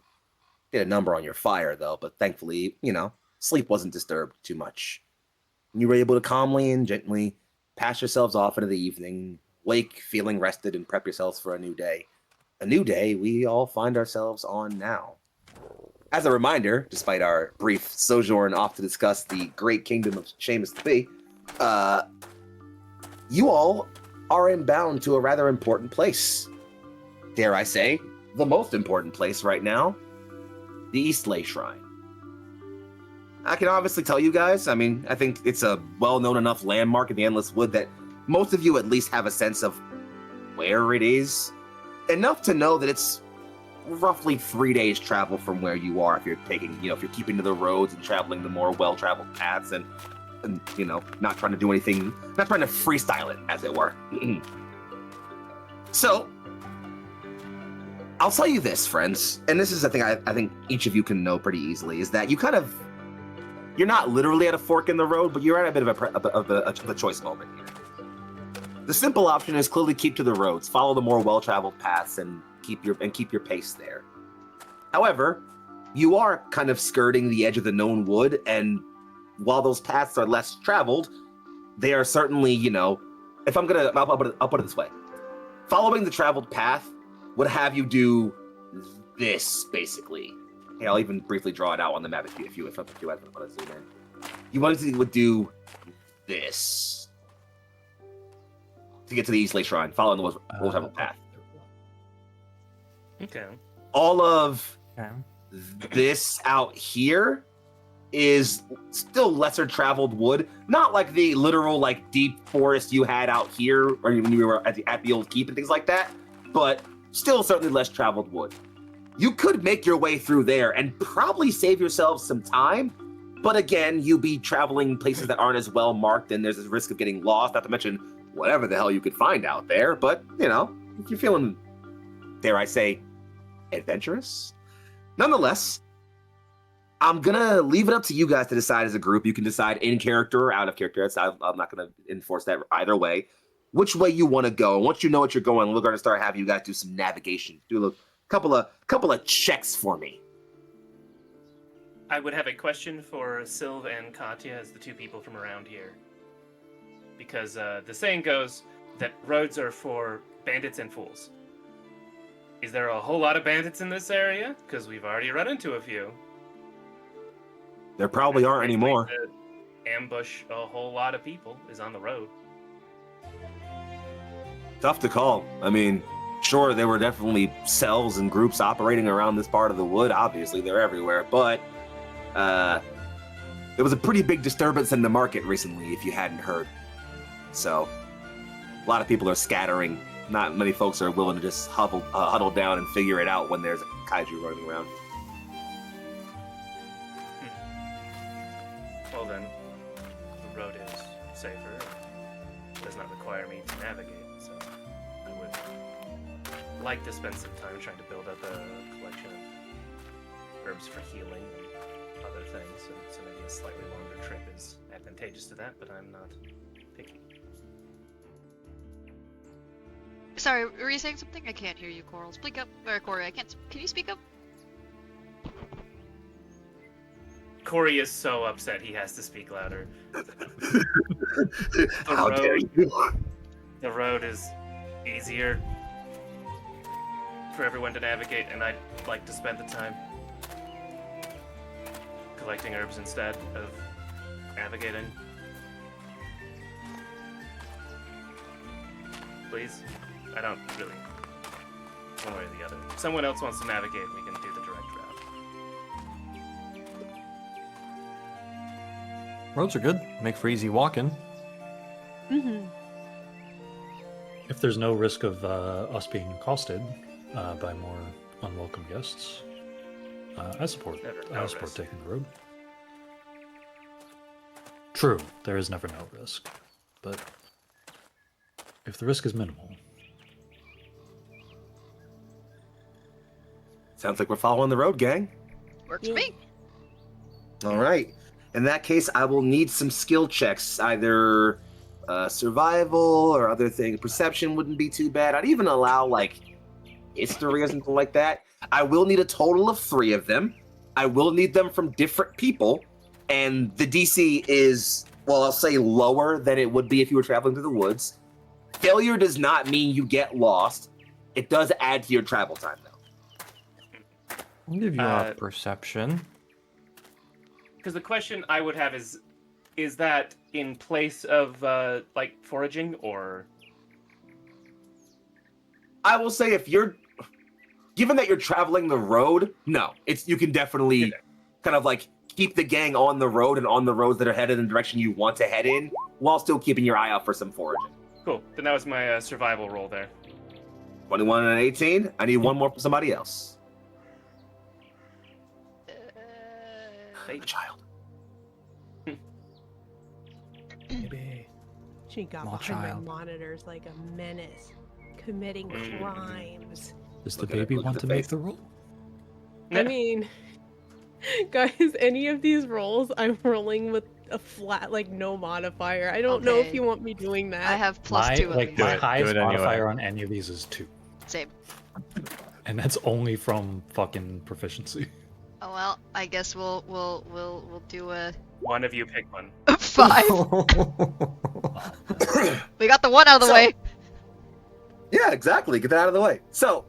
Did a number on your fire, though, but thankfully, sleep wasn't disturbed too much. You were able to calmly and gently pass yourselves off into the evening, wake feeling rested, and prep yourselves for a new day. A new day we all find ourselves on now. As a reminder, despite our brief sojourn off to discuss the great kingdom of Seamus the Bee, you all are inbound to a rather important place. Dare I say, the most important place right now, the Eastlay Shrine. I can obviously tell you guys, I think it's a well-known enough landmark in the Endless Wood that most of you at least have a sense of where it is. Enough to know that it's roughly 3 days travel from where you are if you're taking, if you're keeping to the roads and traveling the more well-traveled paths and not trying to do anything, not trying to freestyle it, as it were. So, I'll tell you this, friends, and this is a thing I think each of you can know pretty easily, is that you're not literally at a fork in the road, but you're at a bit of a choice moment here. The simple option is clearly keep to the roads, follow the more well-traveled paths, and keep your pace there. However, you are kind of skirting the edge of the known wood, and while those paths are less traveled, they are certainly, I'll put it this way. Following the traveled path would have you do this, basically. Hey, I'll even briefly draw it out on the map if you want to zoom in. You would do this to get to the Eastlay Shrine, following the well-traveled path. Okay. All of Okay. this out here is still lesser traveled wood, not like the literal deep forest you had out here or when you were at the old keep and things like that, but still certainly less traveled wood. You could make your way through there and probably save yourselves some time, but again, you'd be traveling places that aren't as well marked and there's a risk of getting lost, not to mention whatever the hell you could find out there. But if you're feeling, dare I say, adventurous, nonetheless, I'm gonna leave it up to you guys to decide as a group. You can decide in character or out of character. I'm not gonna enforce that either way. Which way you want to go. Once you know what you're going, we're gonna start having you guys do some navigation. Do a couple of checks for me. I would have a question for Sylv and Katya as the two people from around here. Because the saying goes that roads are for bandits and fools. Is there a whole lot of bandits in this area? Because we've already run into a few. There probably aren't anymore. To ambush a whole lot of people is on the road. Tough to call. Sure, there were definitely cells and groups operating around this part of the wood. Obviously, they're everywhere. But there was a pretty big disturbance in the market recently, if you hadn't heard. So, a lot of people are scattering. Not many folks are willing to just huddle down and figure it out when there's a kaiju running around. Well then, the road is safer. It does not require me to navigate, so I would like to spend some time trying to build up a collection of herbs for healing and other things, so maybe a slightly longer trip is advantageous to that, but I'm not picky. Sorry, were you saying something? I can't hear you, Coral. Speak up. Or Corey, I can't. Can you speak up? Corey is so upset he has to speak louder. How dare you? The road is easier for everyone to navigate, and I'd like to spend the time collecting herbs instead of navigating. please. I don't really. One way or the other. If someone else wants to navigate, we can do the direct route. Roads are good. Make for easy walking. Mm-hmm. If there's no risk of us being accosted by more unwelcome guests, I support risk. taking the road. True, there is never no risk, but if the risk is minimal, Sounds like we're following the road, gang. Works for me. All right. In that case, I will need some skill checks, either survival or other thing. Perception wouldn't be too bad. I'd even allow like history or something like that. I will need a total of 3 of them. I will need them from different people, and the DC is, well, I'll say lower than it would be if you were traveling through the woods. Failure does not mean you get lost. It does add to your travel time, though. I'll give you a perception. Because the question I would have is that in place of like foraging, or? I will say if you're, given that you're traveling the road, no, you can definitely kind of like keep the gang on the road and on the roads that are headed in the direction you want to head in, while still keeping your eye out for some foraging. Cool. Then that was my survival roll there. 21 and 18. I need one more from somebody else. A child. Maybe. She got Small behind child. my monitors like a menace, committing crimes. does the Look at it, baby look at want the to make face. the roll? I mean, guys, any of these rolls, I'm rolling with a flat, like no modifier. I don't know if Okay. you want me doing that. I have +2 of these. My Do highest it anyway. modifier on any of these is 2, Same. and that's only from fucking proficiency. Oh well, I guess we'll do a One of you pick one. 5. We got the 1 out of the So- way. Yeah, exactly. Get that out of the way. So,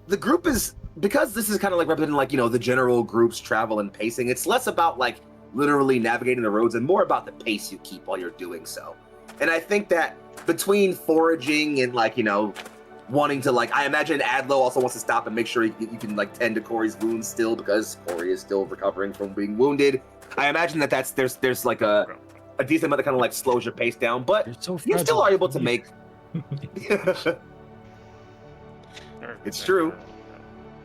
the group is, because this is kind of like representing like, the general group's travel and pacing, it's less about like literally navigating the roads and more about the pace you keep while you're doing so. And I think that between foraging and like, wanting to like, I imagine Adlo also wants to stop and make sure you can like tend to Corey's wounds still, because Corey is still recovering from being wounded. I imagine that there's like a decent amount that kind of like slows your pace down, but You're so you still fragile. are able to make. It's true.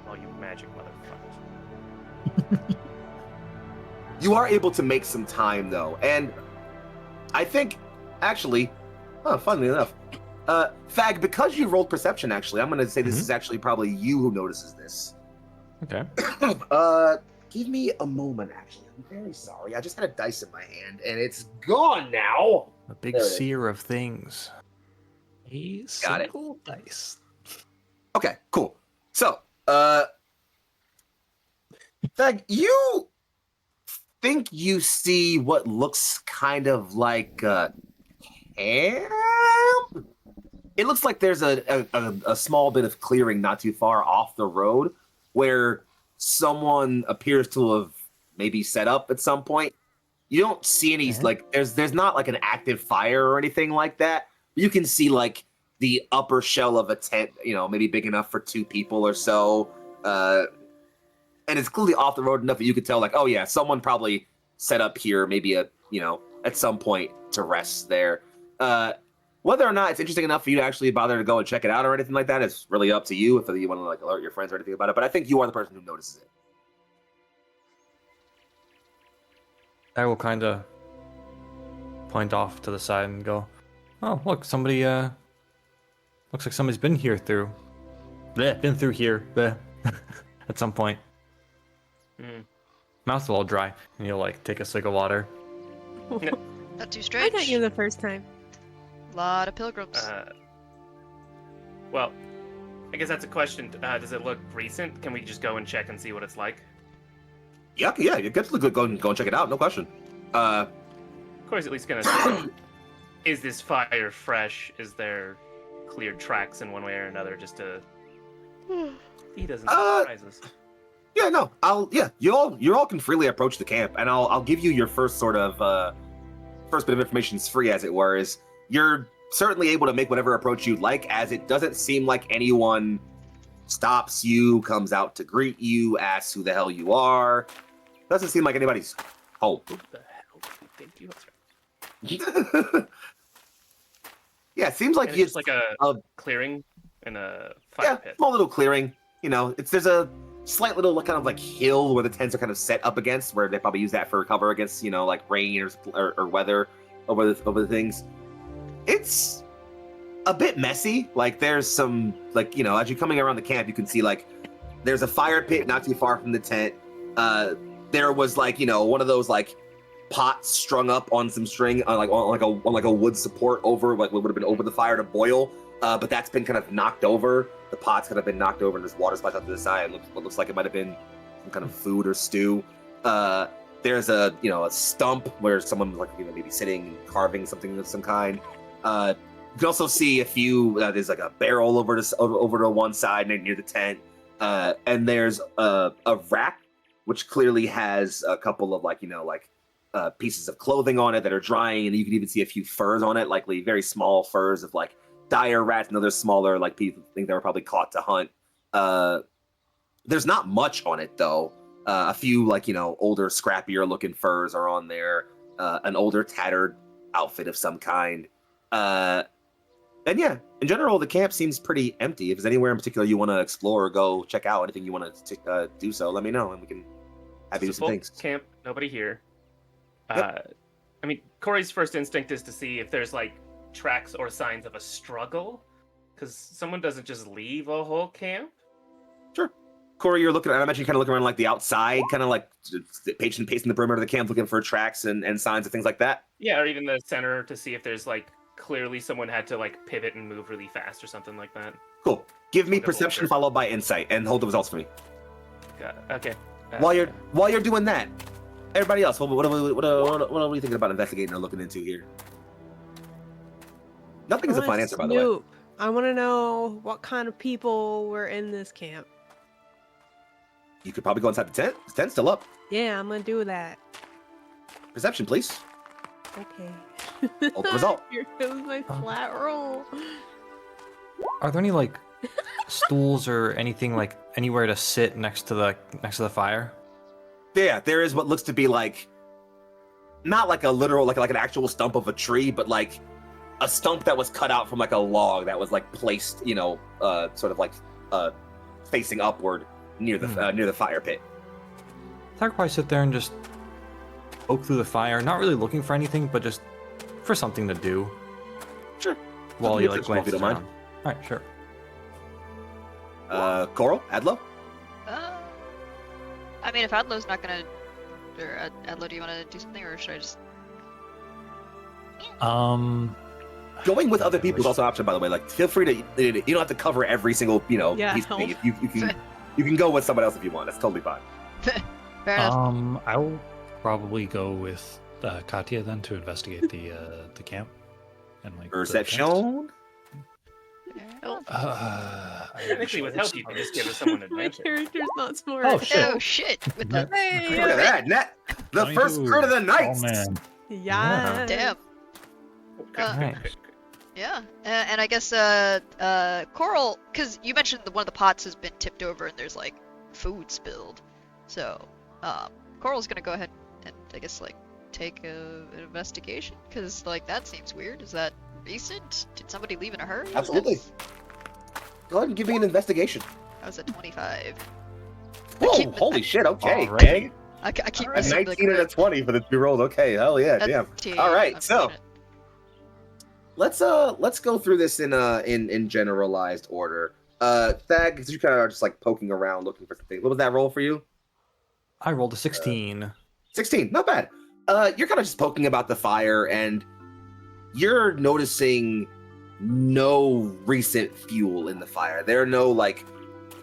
All you magic motherfuckers. You are able to make some time though, and I think actually, funnily enough, Fag, because you rolled perception, actually, I'm gonna say this is actually probably you who notices this. Okay. Give me a moment, actually. I'm very sorry. I just had a dice in my hand and it's gone now. A big There it is. seer of things. A Got it. single dice. Okay, cool. So, Fag, you think you see what looks kind of like a camp? It looks like there's a small bit of clearing not too far off the road where someone appears to have maybe set up at some point. You don't see any, like, there's not like an active fire or anything like that. You can see like the upper shell of a tent, maybe big enough for 2 people or so. And it's clearly off the road enough that you could tell, like, oh yeah, someone probably set up here, maybe at some point to rest there. Whether or not it's interesting enough for you to actually bother to go and check it out or anything like that is really up to you, if you want to like alert your friends or anything about it. But I think you are the person who notices it. I will kind of point off to the side and go, "Oh, look, somebody. Looks like somebody's been here through. Been through here. At some point." Mouth's all dry, and you'll like take a swig of water. Not too I strange. got you the first time. Lot of pilgrims. Well, I guess that's a question. Does it look recent? Can we just go and check and see what it's like? Yeah, you get to go and check it out, no question. Of course, at least gonna say, is this fire fresh? Is there cleared tracks in one way or another, just to he doesn't surprise us. Yeah, no, you all can freely approach the camp, and I'll give you your first sort of first bit of information is free, as it were. Is you're certainly able to make whatever approach you'd like, as it doesn't seem like anyone stops you, comes out to greet you, asks who the hell you are. Doesn't seem like anybody's home. Who the hell do you think you are? Yeah, it seems like And it's just like a clearing and a fire pit. small little clearing. You know, there's a slight little kind of like hill where the tents are kind of set up against, where they probably use that for cover against, you know, like rain or weather over the things. It's a bit messy. Like there's some, like, you know, as you're coming around the camp, you can see like there's a fire pit not too far from the tent. There was like, you know, one of those like pots strung up on some string on like a wood support over what would have been over the fire to boil. But that's been kind of knocked over. The pot's kind of been knocked over, and there's water splashed out to the side. What looks like it might have been some kind of food or stew. There's a stump where someone was like, you know, maybe sitting and carving something of some kind. You can also see a few. There's like a barrel over to one side near the tent, and there's a rack which clearly has a couple of pieces of clothing on it that are drying, and you can even see a few furs on it, likely very small furs of like dire rats and other smaller like people think they were probably caught to hunt. There's not much on it though. A few older, scrappier looking furs are on there. An older, tattered outfit of some kind. And yeah, in general, the camp seems pretty empty. If there's anywhere in particular you want to explore or go check out, anything you want to do so, let me know and we can have you do some Full things. Camp, nobody here. Yep. I mean, Corey's first instinct is to see if there's like tracks or signs of a struggle, because someone doesn't just leave a whole camp. Sure. Corey, you're looking. I imagine you kind of looking around like the outside, kind of like pacing the perimeter of the camp, looking for tracks and signs of things like that. Yeah, or even the center to see if there's like clearly someone had to like pivot and move really fast or something like that. Cool. Give me Like a perception vulture. followed by insight, and hold the results for me. Okay. While you're doing that, everybody else, what are we thinking about investigating or looking into here? Nothing is a fine answer, by the way. Snoop. I want to know what kind of people were in this camp. You could probably go inside the tent. The tent's still up. Yeah, I'm gonna do that. Perception, please. Okay. Hold the result. Here goes my flat roll. Are there any like stools or anything like anywhere to sit next to the fire? Yeah, there is what looks to be like, not like a literal, like an actual stump of a tree, but like a stump that was cut out from like a log that was like placed, sort of like facing upward near the fire pit. I could probably sit there and just poke through the fire, not really looking for anything, but just for something to do. Sure. While Something you to like explore, if glance you don't mind. around. All right, sure. Coral, Adlo. I mean, if Adlo's not gonna, or Adlo, do you want to do something, or should I just? Going with other people is also an option, by the way. Like, feel free to. You don't have to cover every single, Yeah, piece of thing. You can go with somebody else if you want. That's totally fine. Fair enough. I will probably go with Katya then to investigate the camp and like. the Perception. Oh, Technically, with help, you can just give us someone My advantage. character's not smart. Oh, shit. oh shit! With the Hey, Look at that, Net. The first crit of the night. Oh man. yeah. damn. Nice. Yeah, and I guess Coral, because you mentioned one of the pots has been tipped over and there's like food spilled, so Coral's gonna go ahead and I guess like take an investigation, because like that seems weird. Is that recent? Did somebody leave in a hurry? Absolutely. Go ahead and give me an investigation. That was a 25. Whoa, holy shit, okay. Alright. Dang. I keep A missing the 19 and a 20 for the to be rolled. Okay, hell yeah, damn. All right, so let's go through this in generalized order. Thag, because you kind of are just like poking around looking for something. What was that roll for you? I rolled a 16. 16, not bad. You're kind of just poking about the fire, and you're noticing no recent fuel in the fire. There are no like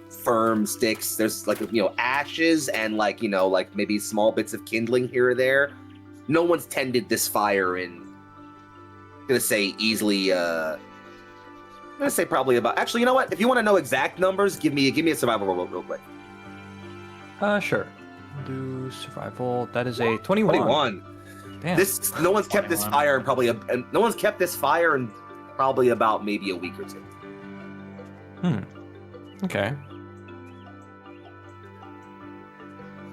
firm sticks. There's like ashes and like maybe small bits of kindling here or there. No one's tended this fire in, I'm gonna say easily. I'm gonna say probably about. Actually, you know what? If you want to know exact numbers, give me a survival roll real quick. Sure. Do survival. That is a 21. 21. Damn. No one's kept this 21. fire in probably no one's kept this fire in probably about maybe a week or two. Okay.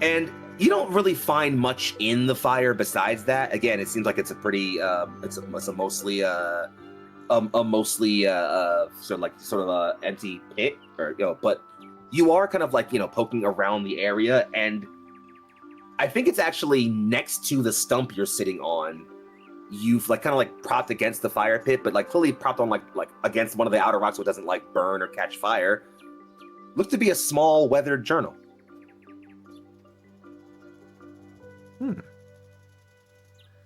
And you don't really find much in the fire besides that. Again, it seems like it's a pretty it's a mostly sort of empty pit, or but you are kind of like poking around the area, and I think it's actually next to the stump you're sitting on. You've kind of propped against the fire pit, but clearly propped on like against one of the outer rocks so it doesn't burn or catch fire. Looks to be a small weathered journal.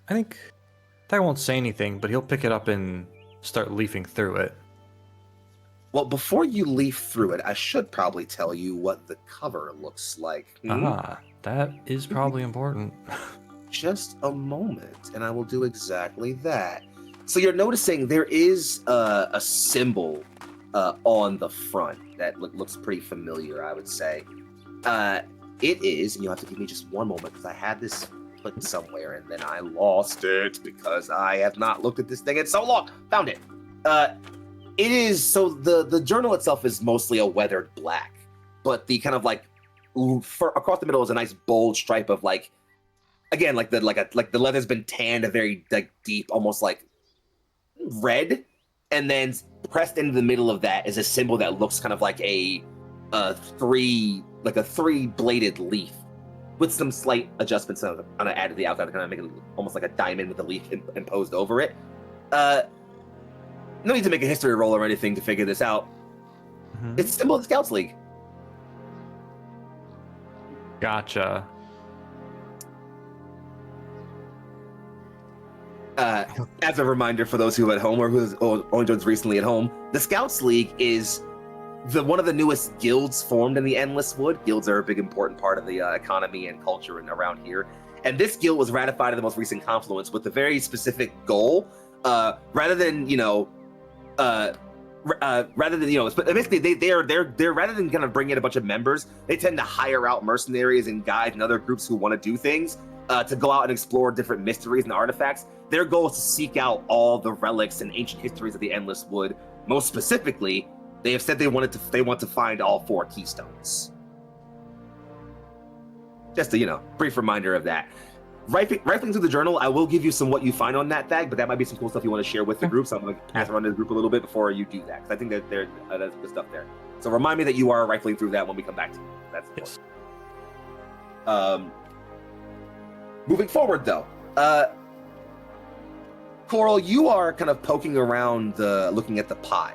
I think Tag won't say anything, but he'll pick it up and start leafing through it. Well, before you leaf through it, I should probably tell you what the cover looks like. That is probably important. Just a moment, and I will do exactly that. So you're noticing there is a symbol on the front that looks pretty familiar, I would say. It is, and you'll have to give me just one moment because I had this put somewhere and then I lost it because I have not looked at this thing in so long. Found it. It is, so the journal itself is mostly a weathered black, but the kind of across the middle is a nice bold stripe of again, the leather's been tanned a very deep, almost red, and then pressed into the middle of that is a symbol that looks kind of like a three-bladed leaf with some slight adjustments on an add to the outside to kind of make it almost like a diamond with a leaf imposed over it. No need to make a history roll or anything to figure this out. It's a symbol of the Scouts League. Gotcha. As a reminder for those who are at home or who only joined recently at home, the Scouts League is one of the newest guilds formed in the Endless Wood. Guilds are a big important part of the economy and culture around here. And this guild was ratified in the most recent confluence with a very specific goal. Rather than basically they're rather than kind of bring in a bunch of members, they tend to hire out mercenaries and guides and other groups who want to do things to go out and explore different mysteries and artifacts. Their goal is to seek out all the relics and ancient histories of the Endless Wood. Most specifically, they have said they want to find all 4 keystones. Just a brief reminder of that. Rifling through the journal, I will give you some what you find on that tag, but that might be some cool stuff you want to share with the group. So I'm going to pass around to the group a little bit before you do that, because I think that there's good stuff there. So remind me that you are rifling through that when we come back to it. That's important. Moving forward, though, Coral, you are kind of poking around, looking at the pot,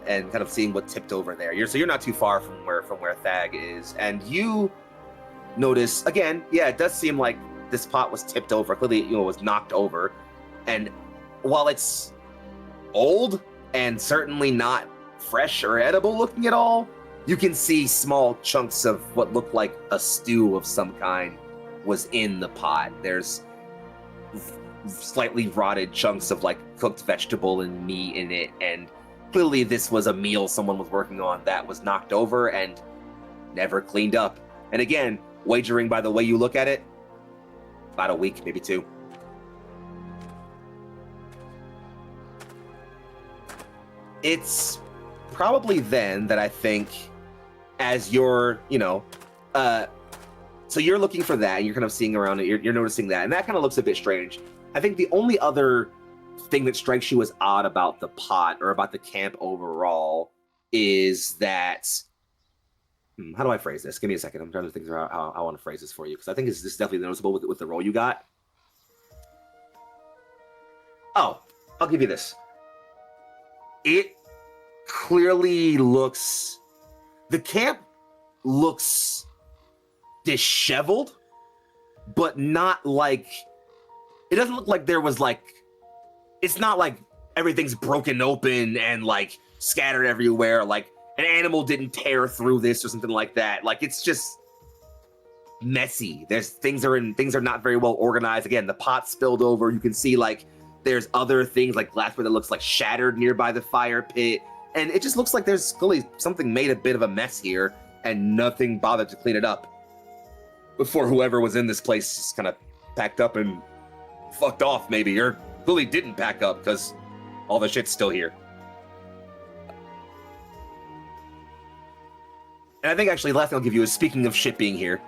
and kind of seeing what tipped over there. You're not too far from where Thag is, and you notice again. Yeah, it does seem like this pot was tipped over. Clearly, was knocked over, and while it's old and certainly not fresh or edible looking at all, you can see small chunks of what looked like a stew of some kind was in the pot. There's slightly rotted chunks of cooked vegetable and meat in it, and clearly this was a meal someone was working on that was knocked over and never cleaned up. And again, wagering by the way you look at it, about a week, maybe 2. It's probably then that I think, as you're, so you're looking for that, and you're kind of seeing around it, you're noticing that, and that kind of looks a bit strange. I think the only other thing that strikes you as odd about the pot or about the camp overall is that, how do I phrase this? Give me a second. I'm trying to think about how I want to phrase this for you, because I think this is definitely noticeable with the roll you got. Oh, I'll give you this. It clearly looks... The camp looks disheveled, but not like... It doesn't look like there was It's not like everything's broken open and scattered everywhere. An animal didn't tear through this or something like that. It's just messy. Things are not very well organized. Again, the pot spilled over. You can see there's other things like glassware that looks shattered nearby the fire pit. And it just looks like there's clearly something made a bit of a mess here and nothing bothered to clean it up before whoever was in this place just kind of packed up and fucked off maybe, or clearly didn't pack up because All the shit's still here. And I think actually the last thing I'll give you is, speaking of shit being here,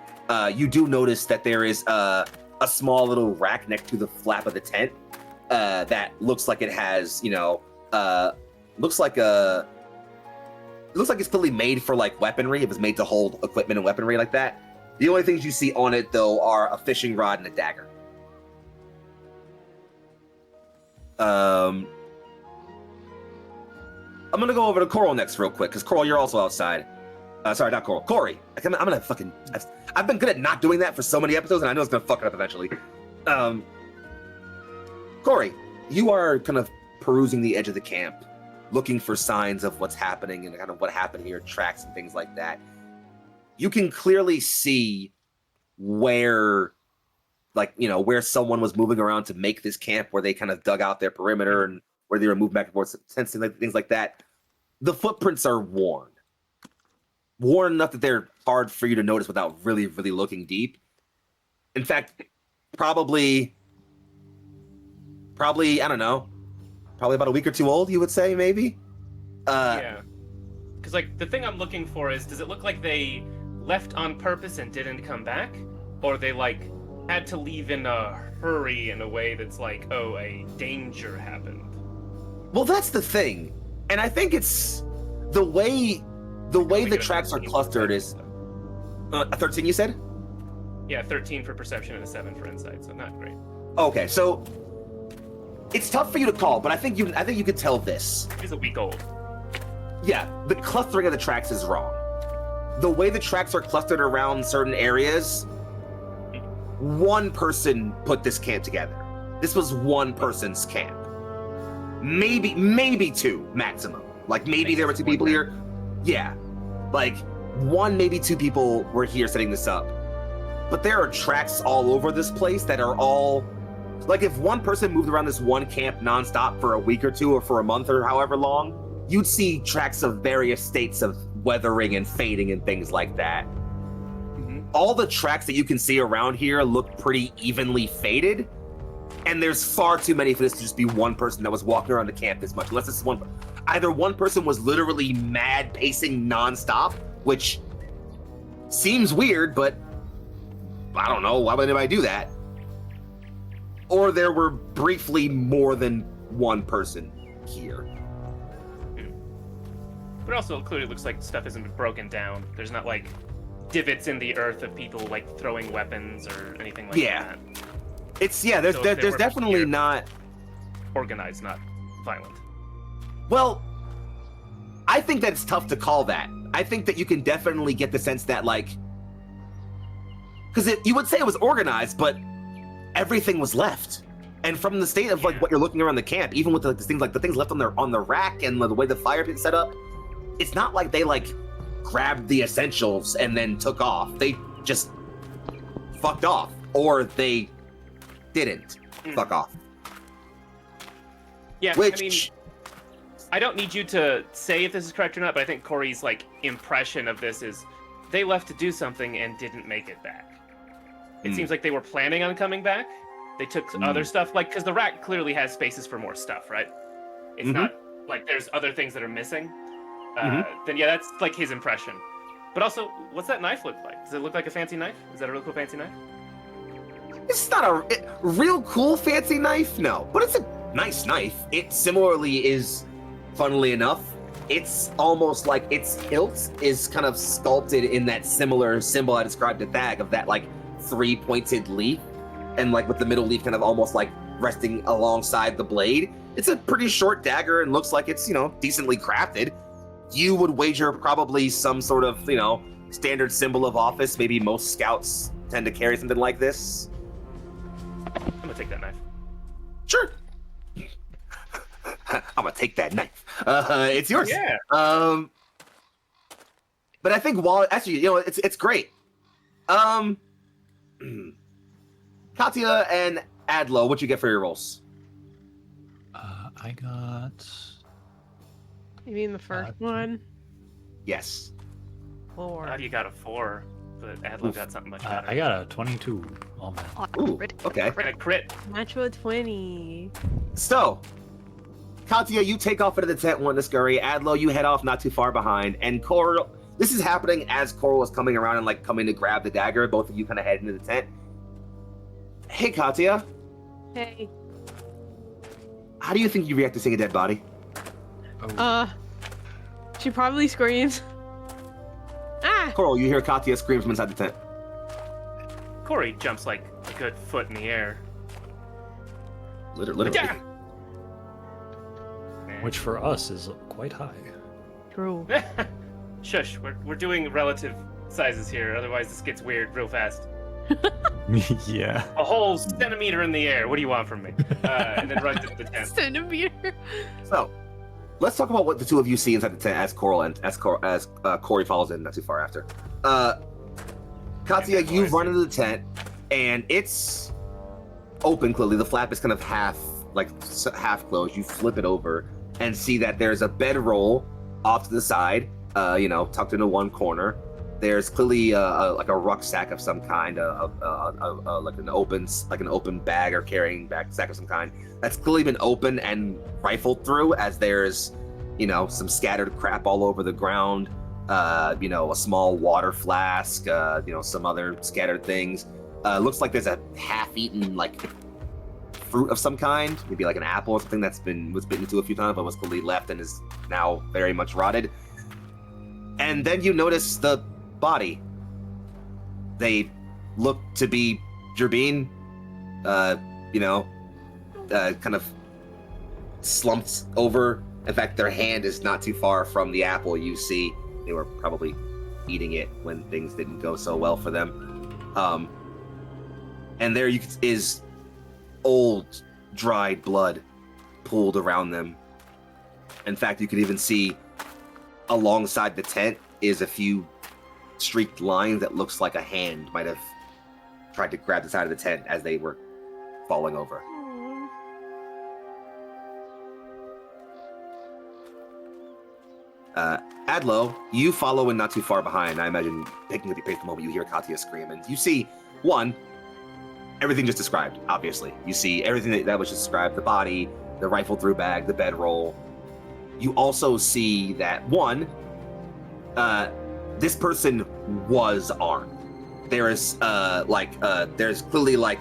you do notice that there is a small little rack next to the flap of the tent that looks like it has, looks like it's clearly made for like weaponry. It was made to hold equipment and weaponry like that. The only things you see on it though are a fishing rod and a dagger. I'm gonna go over to Coral next real quick, because Coral, you're also outside. Sorry, not Coral. Corey. I'm gonna fucking... I've been good at not doing that for so many episodes, and I know it's gonna fuck it up eventually. Corey, you are kind of perusing the edge of the camp, looking for signs of what's happening and kind of what happened here, tracks and things like that. You can clearly see where, where someone was moving around to make this camp, where they kind of dug out their perimeter and where they were moved back and forth, things like that. The footprints are worn enough that they're hard for you to notice without really, really looking deep. In fact, probably, I don't know, probably about a week or two old, you would say, maybe? Yeah. Because, the thing I'm looking for is, does it look like they left on purpose and didn't come back? Or they, had to leave in a hurry in a way that's a danger happened? Well, that's the thing. And I think it's the way the tracks are clustered is... a 13, you said? Yeah, 13 for perception and a 7 for insight, so not great. Okay, so it's tough for you to call, but I think you could tell this. He's a week old. Yeah, the clustering of the tracks is wrong. The way the tracks are clustered around certain areas, one person put this camp together. This was one person's camp. Maybe two maximum. Maybe there were two people here. Yeah, one, maybe two people were here setting this up. But there are tracks all over this place that are all... if one person moved around this one camp nonstop for a week or two or for a month or however long, you'd see tracks of various states of weathering and fading and things like that. Mm-hmm. All the tracks that you can see around here look pretty evenly faded, and there's far too many for this to just be one person that was walking around the camp this much, unless it's one... Either one person was literally mad pacing nonstop, which seems weird, but I don't know, why would anybody do that? Or there were briefly more than one person here. But also, it clearly looks like stuff isn't broken down. There's not, divots in the earth of people, throwing weapons or anything like that. There's definitely not... Organized, not violent. Well, I think that it's tough to call that. I think that you can definitely get the sense that, because you would say it was organized, but everything was left. And from the state of what you're looking around the camp, even with the things the things left on the rack and the way the fire pit set up, it's not like they grabbed the essentials and then took off. They just fucked off, or they didn't fuck off. Yeah, Which... I don't need you to say if this is correct or not, but I think Corey's impression of this is they left to do something and didn't make it back. It seems like they were planning on coming back. They took other stuff, because the rack clearly has spaces for more stuff, right? It's not there's other things that are missing. Then yeah, that's his impression. But also, what's that knife look like? Does it look like a fancy knife? Is that a real cool fancy knife? It's not a real cool fancy knife, no, but it's a nice knife. It similarly is, funnily enough, it's almost like its hilt is kind of sculpted in that similar symbol I described at Thag, of that 3-pointed leaf, and with the middle leaf kind of almost resting alongside the blade. It's a pretty short dagger and looks like it's, decently crafted. You would wager probably some sort of, standard symbol of office. Maybe most scouts tend to carry something like this. I'm gonna take that knife. Sure. I'm gonna take that knife. It's yours. Yeah. But I think actually, it's great. Katya and Adlo, what'd you get for your rolls? I got... You mean the first one? Yes. 4. You got a 4, but Adlo got something much better. I got a 22. Oh, man. Ooh, okay. A crit. Natural 20. So, Katya, you take off into the tent, one to scurry. Adlo, you head off not too far behind. And Coral, this is happening as Coral is coming around and like coming to grab the dagger. Both of you kind of head into the tent. Hey, Katya. Hey. How do you think you react to seeing a dead body? She probably screams. Ah! Coral, you hear Katya scream from inside the tent. Corey jumps like a good foot in the air. Literally. Yeah. Which for us is quite high. True. Shush, we're doing relative sizes here, otherwise this gets weird real fast. Yeah. A whole centimeter in the air. What do you want from me? And then runs into the tent. Centimeter. So, let's talk about what the two of you see inside the tent as Coral and as Corey follows in not too far after. Katya, you run into the tent, and it's open. Clearly, the flap is kind of half closed. You flip it over and see that there's a bedroll off to the side, tucked into one corner. There's clearly like a rucksack of some kind, like an open bag or carrying bag sack of some kind that's clearly been opened and rifled through, as there's some scattered crap all over the ground. A small water flask, some other scattered things. Looks like there's a half-eaten like fruit of some kind, maybe like an apple or something was bitten into a few times but was clearly left and is now very much rotted. And then you notice the body. They look to be Gerbine, kind of slumped over. In fact, their hand is not too far from the apple. You see they were probably eating it when things didn't go so well for them. And there is old, dried blood pooled around them. In fact, you could even see alongside the tent is a few streaked lines that looks like a hand might have tried to grab the side of the tent as they were falling over. Adlo, you follow in not too far behind. I imagine picking up your pace the moment you hear Katya scream, and you see everything just described. Obviously, you see everything that was just described: the body, the rifled through bag, the bedroll. You also see that this person was armed. There is there's clearly like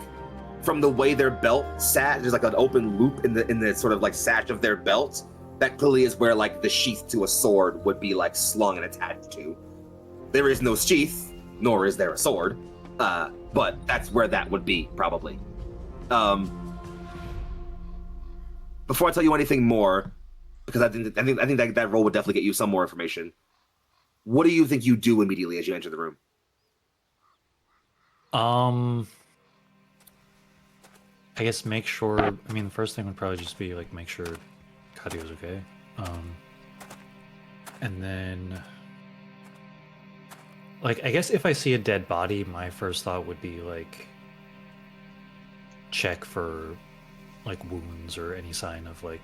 from the way their belt sat, there's like an open loop in the sort of like sash of their belt. That clearly is where like the sheath to a sword would be like slung and attached to. There is no sheath, nor is there a sword, but that's where that would be probably. Before I tell you anything more, because I think that role would definitely get you some more information. What do you think you do immediately as you enter the room? I guess make sure. I mean, the first thing would probably just be like make sure Katya's okay. And then, like, I guess if I see a dead body, my first thought would be like check for like wounds or any sign of like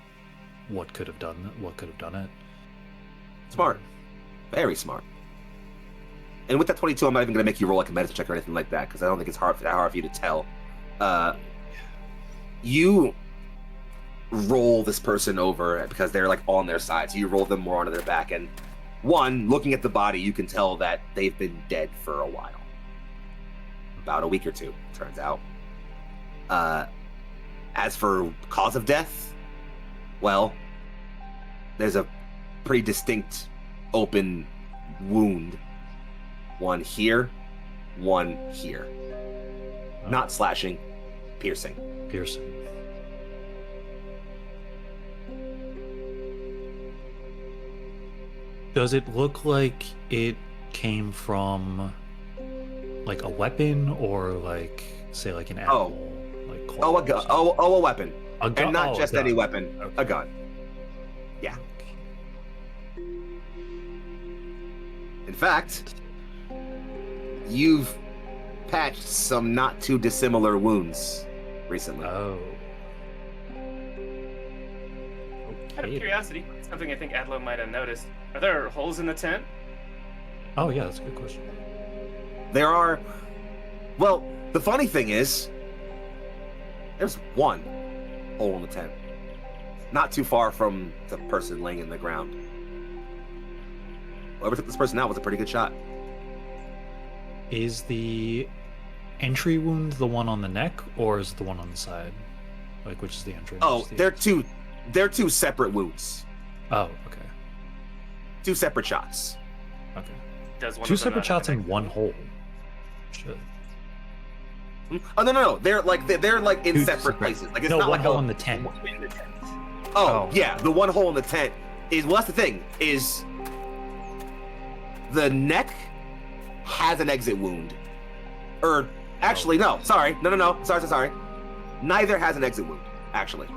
what could have done it. Smart. Very smart. And with that 22, I'm not even going to make you roll like a medicine check or anything like that, because I don't think it's hard for you to tell. You roll this person over because they're like on their side, so you roll them more onto their back. And looking at the body, you can tell that they've been dead for a while. About a week or two, turns out. As for cause of death, well, there's a pretty distinct open wound. One here, one here. Not slashing, piercing. Does it look like it came from like a weapon or like say like an animal? Like a gun. A weapon. A gun. And not just any weapon. Okay. A gun. Yeah. In fact, you've patched some not too dissimilar wounds recently. Oh. Out of curiosity, something I think Adlo might have noticed. Are there holes in the tent? Oh yeah, that's a good question. There are. Well, the funny thing is, there's one hole in the tent. not too far from the person laying in the ground. Whoever took this person out was a pretty good shot. Is the entry wound the one on the neck, or is it the one on the side? Like, which is the entry? Oh, Which is they're two separate wounds. Oh, okay. Two separate shots. Okay. Does one Two of them separate not have shots a in neck? one hole. Shit. Oh no, they're like in Two separate separate- places. Like it's No, not one like hole in the tent. In the tent. Oh Oh. yeah, the one hole in the tent is well. That's the thing is the neck has an exit wound. Or actually, no. Sorry, no. Sorry. Neither has an exit wound. Actually,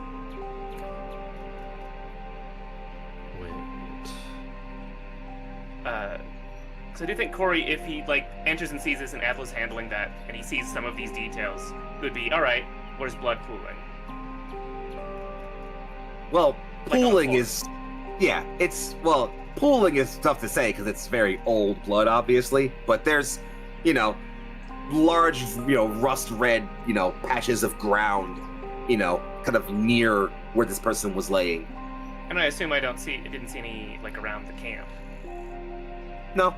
Wait. So I do think Corey, if he like enters and sees this and Atlas handling that, and he sees some of these details, would be all right. Where's blood pooling? well, Like on the pooling floor. is, yeah, it's pooling is tough to say because it's very old blood, obviously. But there's, large, rust red, patches of ground, kind of near where this person was laying. And I assume I didn't see any like around the camp. No,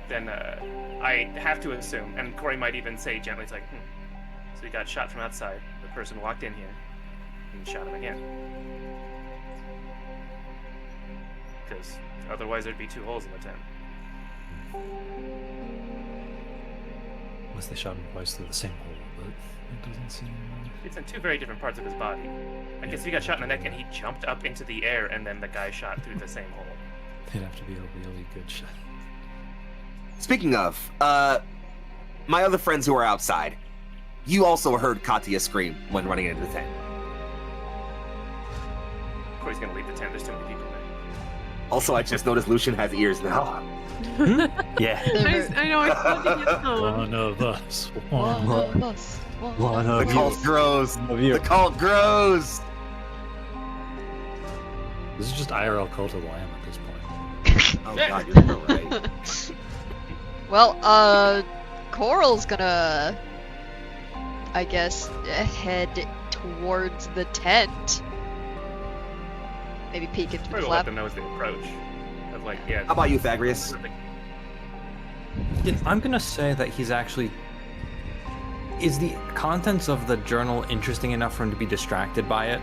Then I have to assume, and Corey might even say gently, it's like, so he got shot from outside. The person walked in here and shot him again. Because otherwise there'd be two holes in the tent. Unless they shot him twice through the same hole, but it doesn't seem. It's in two very different parts of his body. I guess he got shot in the neck and he jumped up into the air, and then the guy shot through the same hole. It'd have to be a really good shot. speaking of, my other friends who are outside, you also heard Katya scream when running into the tent. Corey's gonna leave the tent. There's too many people there. Also, I just noticed Lucian has ears now. Yeah. I know, I still didn't get some. One of us. One of us. One The of cult grows. of you. The cult grows. This is just IRL Cult of the Lamb at this point. Oh god, you're so right. Well, Coral's gonna, I guess, head towards the tent. Maybe peek into the Probably will let flap. them know as they approach. Of like, yeah. How about you, Thagrius? I'm gonna say that he's actually. Is the contents of the journal interesting enough for him to be distracted by it?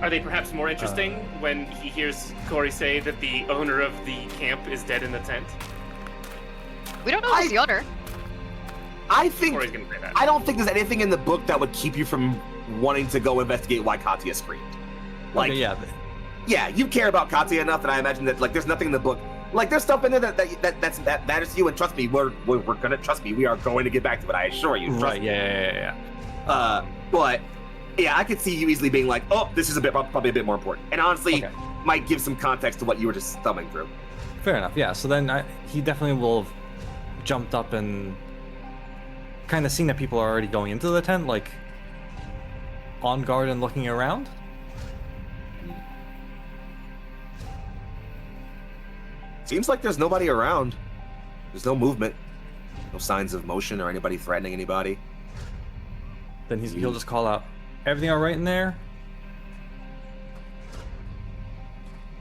Are they perhaps more interesting when he hears Corey say that the owner of the camp is dead in the tent? We don't know who's the owner. I think Corey's gonna say that. I don't think there's anything in the book that would keep you from wanting to go investigate why Katya screamed. Like, Okay, yeah. yeah, you care about Katya enough that I imagine that there's nothing in the book. Like there's stuff in there that matters to you, and trust me, we're gonna trust me. We are going to get back to it. I assure you. Trust Right. me. Yeah. But yeah, I could see you easily being like, oh, this is probably a bit more important, and honestly, Okay. might give some context to what you were just thumbing through. Fair enough. Yeah. So then he definitely will have jumped up and kind of seen that people are already going into the tent, like on guard and looking around. Seems like there's nobody around. There's no movement, no signs of motion or anybody threatening anybody. Then he'll just call out, "Everything all right in there?"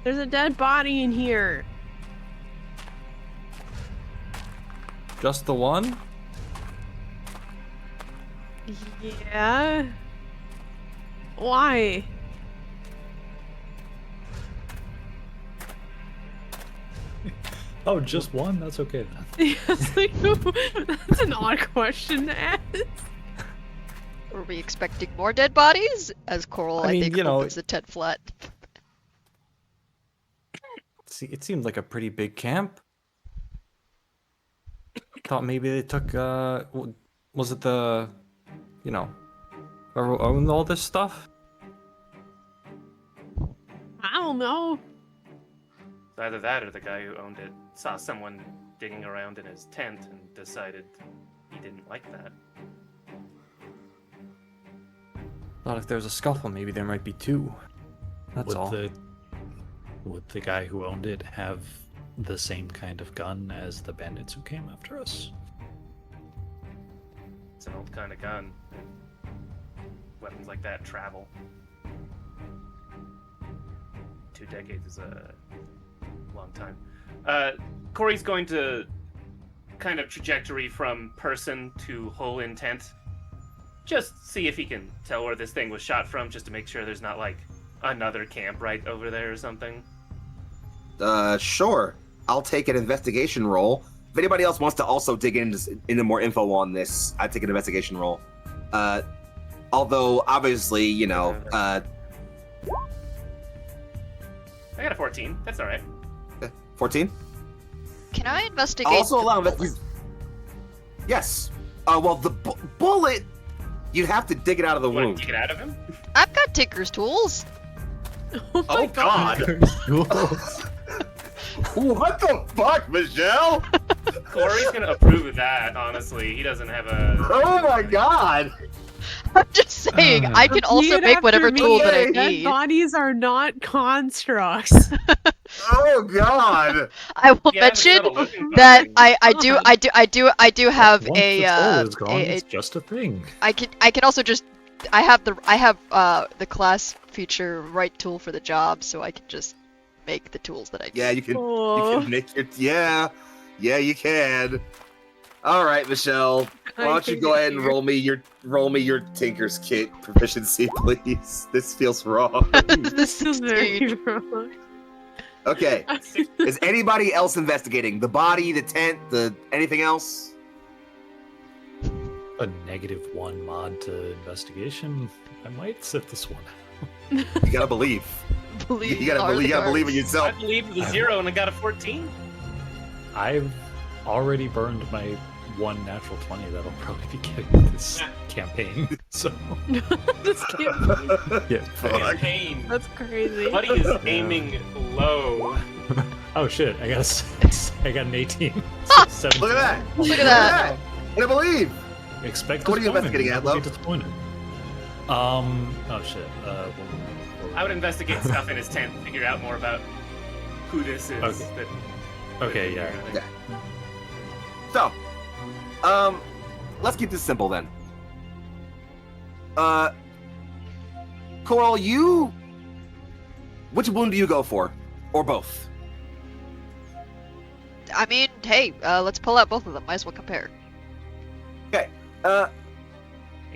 There's a dead body in here. Just the one? Yeah. Why? Oh, just one? That's okay then. It's like, that's an odd question to ask. Were we expecting more dead bodies? As Coral, I I mean, think, you know- opens the tent flat. See, it seemed like a pretty big camp. Thought maybe they took, was it the, whoever owned all this stuff? I don't know. It's either that or the guy who owned it saw someone digging around in his tent and decided he didn't like that. Thought if there's a scuffle, maybe there might be two. That's all. Would the guy who owned it have the same kind of gun as the bandits who came after us? It's an old kind of gun. Weapons like that travel. 2 decades is a long time. Corey's going to kind of trajectory from person to whole intent. Just see if he can tell where this thing was shot from, just to make sure there's not like another camp right over there or something. Sure. I'll take an investigation roll. If anybody else wants to also dig into more info on this, I'd take an investigation roll. Although, obviously, you know, I got a 14. That's all right. 14? Can I investigate? Also the allow bullet? Yes. Well, the bullet, you'd have to dig it out of the You want wound. to take it out of him? I've got Tinker's tools. Oh my god. What the fuck, Michelle? Corey's gonna approve of that. Honestly, he doesn't have a. Oh my god. I'm just saying, I can also Repeat make after whatever me. tool that I Dead need. bodies are not constructs. Oh god. I will Yeah, it's mention not a looking that thing. I do have Once a the tool is gone, a- it's just a thing. I can also just I have the class feature right tool for the job, so I can just make the tools that I need. Yeah, you can Oh. make your yeah, you can. All right, Michelle. Why don't you go ahead and roll me your Tinker's Kit proficiency, please? This feels wrong. This is Very wrong. Okay. Is anybody else investigating the body, the tent, the anything else? A -1 mod to investigation. I might sit this one. You gotta believe. believe You gotta believe in I yourself. believe the 0 and I got a 14. I've already burned my 1 natural 20 that'll probably be getting this campaign. So Just kidding. yeah. Fuck. Pain. That's crazy. Buddy is aiming low. Oh shit! I got an 18. Ah! 17. Look at that. Look at that. I believe. Expect What are you disappointment. investigating, Never Adlo? be disappointed. Oh shit. I would investigate stuff in his tent, figure out more about who this is. Okay. Okay. Yeah. Yeah. So, let's keep this simple then. Coral, which wound do you go for? Or both? I mean, hey, let's pull out both of them. Might as well compare. Okay.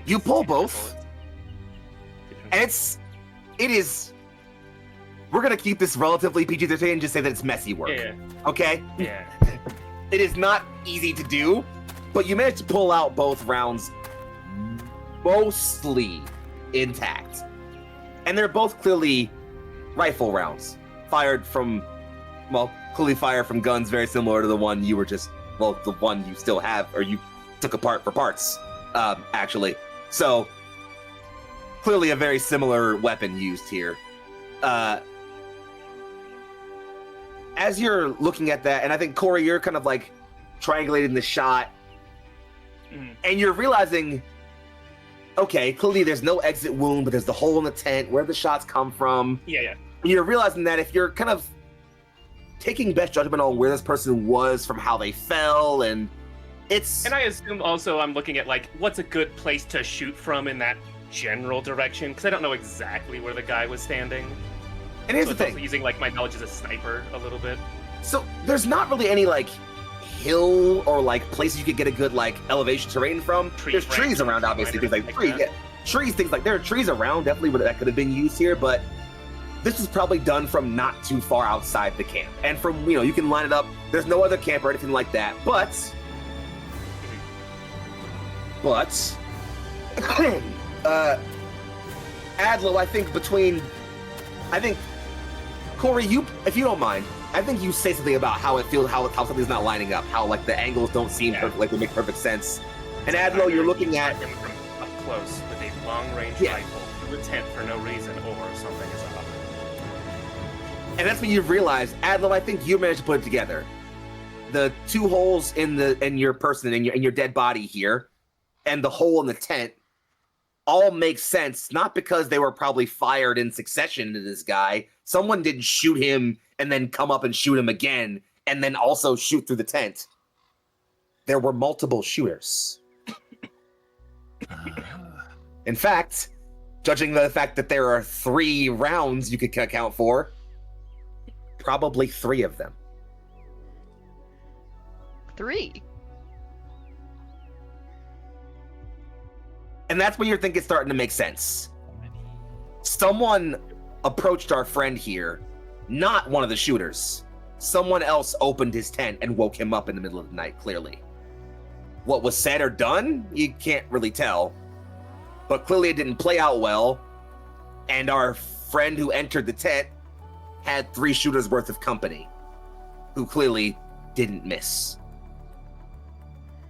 You pull both, and it is. We're gonna keep this relatively PG-13 and just say that it's messy work. Yeah. Okay? Yeah. It is not easy to do, but you managed to pull out both rounds mostly intact. And they're both clearly rifle rounds, clearly fired from guns very similar to the one you were the one you still have, or you took apart for parts, actually. So, clearly a very similar weapon used here. As you're looking at that, and I think, Corey, you're kind of like triangulating the shot, and you're realizing, okay, clearly there's no exit wound, but there's the hole in the tent, where the shots come from. Yeah. And you're realizing that if you're kind of taking best judgment on where this person was from how they fell, and it's... And I assume also I'm looking at, like, what's a good place to shoot from in that general direction, because I don't know exactly where the guy was standing. And here's So the it's also thing. using, like, my knowledge as a sniper a little bit. So there's not really any, like, hill or, like, places you could get a good, like, elevation terrain from. There's trees around, obviously. There's, like, trees, yeah. Trees, things like... There are trees around, definitely, that could have been used here, but this was probably done from not too far outside the camp. And from, you can line it up. There's no other camp or anything like that. But... Adlo, I think Corey, if you don't mind, I think you say something about how it feels, how something's not lining up, how like the angles don't seem perfect, like they make perfect sense. And Adlo, you're looking at him from up close with a long-range rifle through a tent for no reason, or something is off. and that's when you've realized, Adlo, I think you managed to put it together. The two holes in your person, in your dead body here, and the hole in the tent all make sense, not because they were probably fired in succession to this guy. Someone didn't shoot him and then come up and shoot him again, and then also shoot through the tent. There were multiple shooters. In fact, judging the fact that there are 3 rounds you could account for, probably 3 of them. 3. And that's when you're thinking it's starting to make sense. Someone approached our friend here, not one of the shooters. Someone else opened his tent and woke him up in the middle of the night, clearly. What was said or done, you can't really tell. But clearly it didn't play out well, and our friend who entered the tent had 3 shooters worth of company, who clearly didn't miss.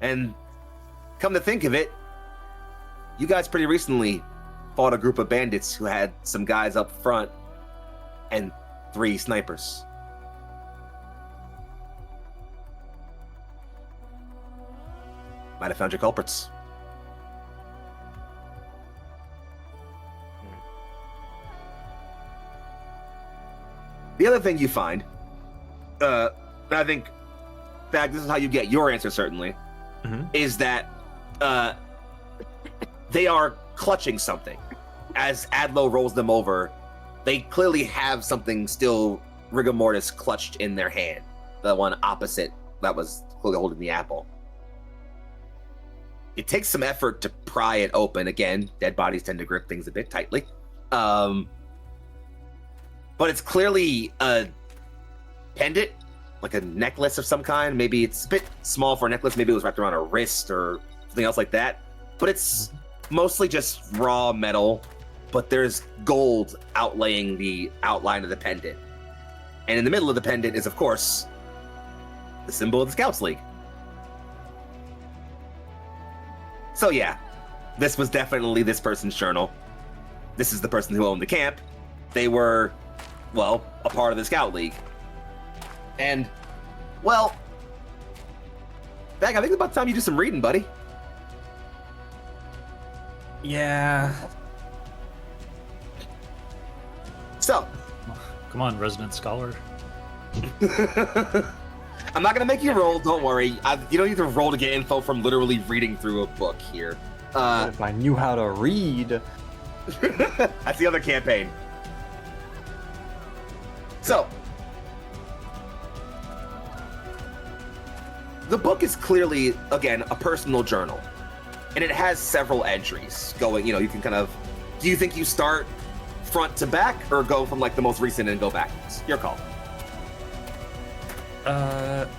And come to think of it, you guys pretty recently fought a group of bandits who had some guys up front and 3 snipers. Might have found your culprits. The other thing you find, and I think, in fact, this is how you get your answer, certainly, is that they are clutching something. As Adlo rolls them over, they clearly have something still rigor mortis clutched in their hand. The one opposite that was clearly holding the apple. It takes some effort to pry it open. Again, dead bodies tend to grip things a bit tightly. But it's clearly a pendant, like a necklace of some kind. Maybe it's a bit small for a necklace. Maybe it was wrapped around a wrist or something else like that. But it's mostly just raw metal, but there's gold outlaying the outline of the pendant. And in the middle of the pendant is, of course, the symbol of the Scouts League. So yeah, this was definitely this person's journal. This is the person who owned the camp. They were, well, a part of the Scout League. And, well, Bag, I think it's about time you do some reading, buddy. Yeah. So. Come on, resident scholar. I'm not gonna make you roll, don't worry. You don't need to roll to get info from literally reading through a book here. If I knew how to read. That's the other campaign. So, the book is clearly, again, a personal journal. And it has several entries going, you can kind of, do you think you start front to back or go from like the most recent and go backwards? Your call. I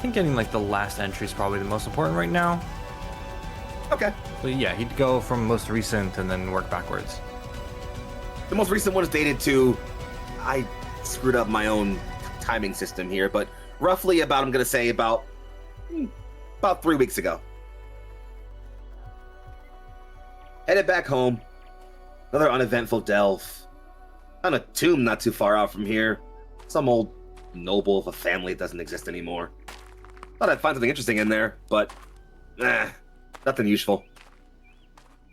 think getting like the last entry is probably the most important right now. Okay. So yeah, he'd go from most recent and then work backwards. The most recent one is dated to, I screwed up my own timing system here, but roughly about, I'm going to say about 3 weeks ago. Headed back home. Another uneventful delve. Found a tomb not too far out from here. Some old noble of a family that doesn't exist anymore. Thought I'd find something interesting in there, but nothing useful.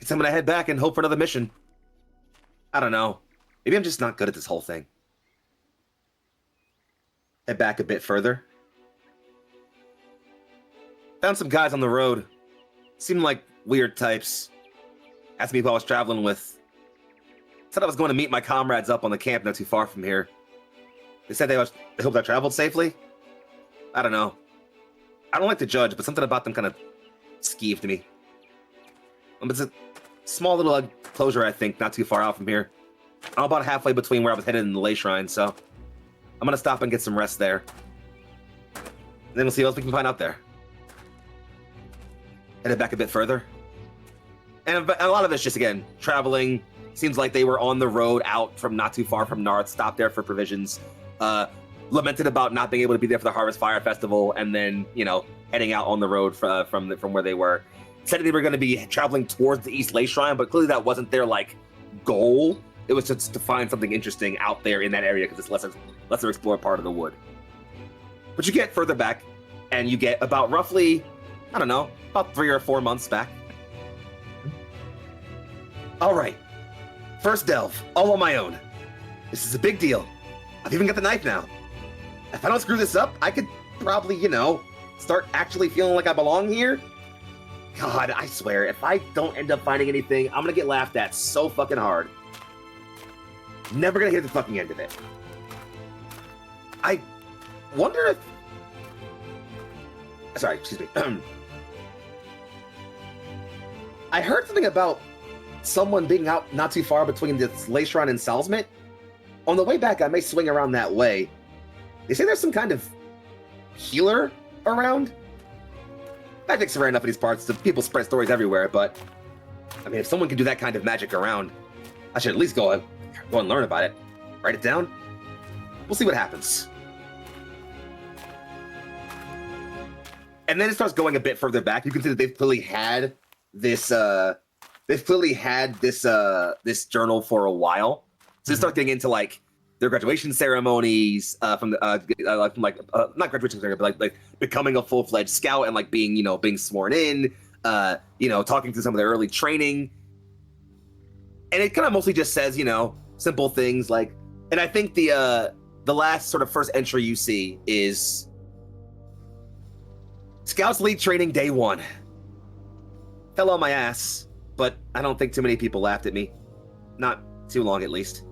Guess I'm gonna head back and hope for another mission. I don't know. Maybe I'm just not good at this whole thing. Head back a bit further. Found some guys on the road. Seemed like weird types. Asked me who I was traveling with. Said I was going to meet my comrades up on the camp not too far from here. They said they hoped I traveled safely. I don't know. I don't like to judge, but something about them kind of skeeved me. It's a small little enclosure, I think, not too far out from here. I'm about halfway between where I was headed and the Ley Shrine, so I'm going to stop and get some rest there. And then we'll see what else we can find out there. Headed back a bit further. And a lot of it's just, again, traveling. Seems like they were on the road out from not too far from Narth, stopped there for provisions, lamented about not being able to be there for the Harvest Fire Festival, and then, heading out on the road from where they were. Said they were going to be traveling towards the East Ley Shrine, but clearly that wasn't their, goal. It was just to find something interesting out there in that area, because it's lesser explored part of the wood. But you get further back, and you get about roughly, I don't know, about 3 or 4 months back. All right. First delve, all on my own. This is a big deal. I've even got the knife now. If I don't screw this up, I could probably, start actually feeling like I belong here, God, I swear, if I don't end up finding anything, I'm gonna get laughed at so fucking hard. Never gonna hear the fucking end of it. I wonder if... Sorry, excuse me. I heard something about someone being out not too far between this Lay Shrine and Salzmit. On the way back, I may swing around that way. They say there's some kind of healer around. Magic's rare enough in these parts, so people spread stories everywhere, but... I mean, if someone can do that kind of magic around, I should at least go and learn about it. Write it down. We'll see what happens. And then it starts going a bit further back. You can see that they've clearly had this this journal for a while. So they start getting into like their graduation ceremonies, not graduation ceremony, but like becoming a full-fledged scout and like being sworn in, talking through some of their early training. And it kind of mostly just says, simple things like, and I think the last sort of first entry you see is Scouts League Training Day 1. Fell on my ass, but I don't think too many people laughed at me. Not too long, at least.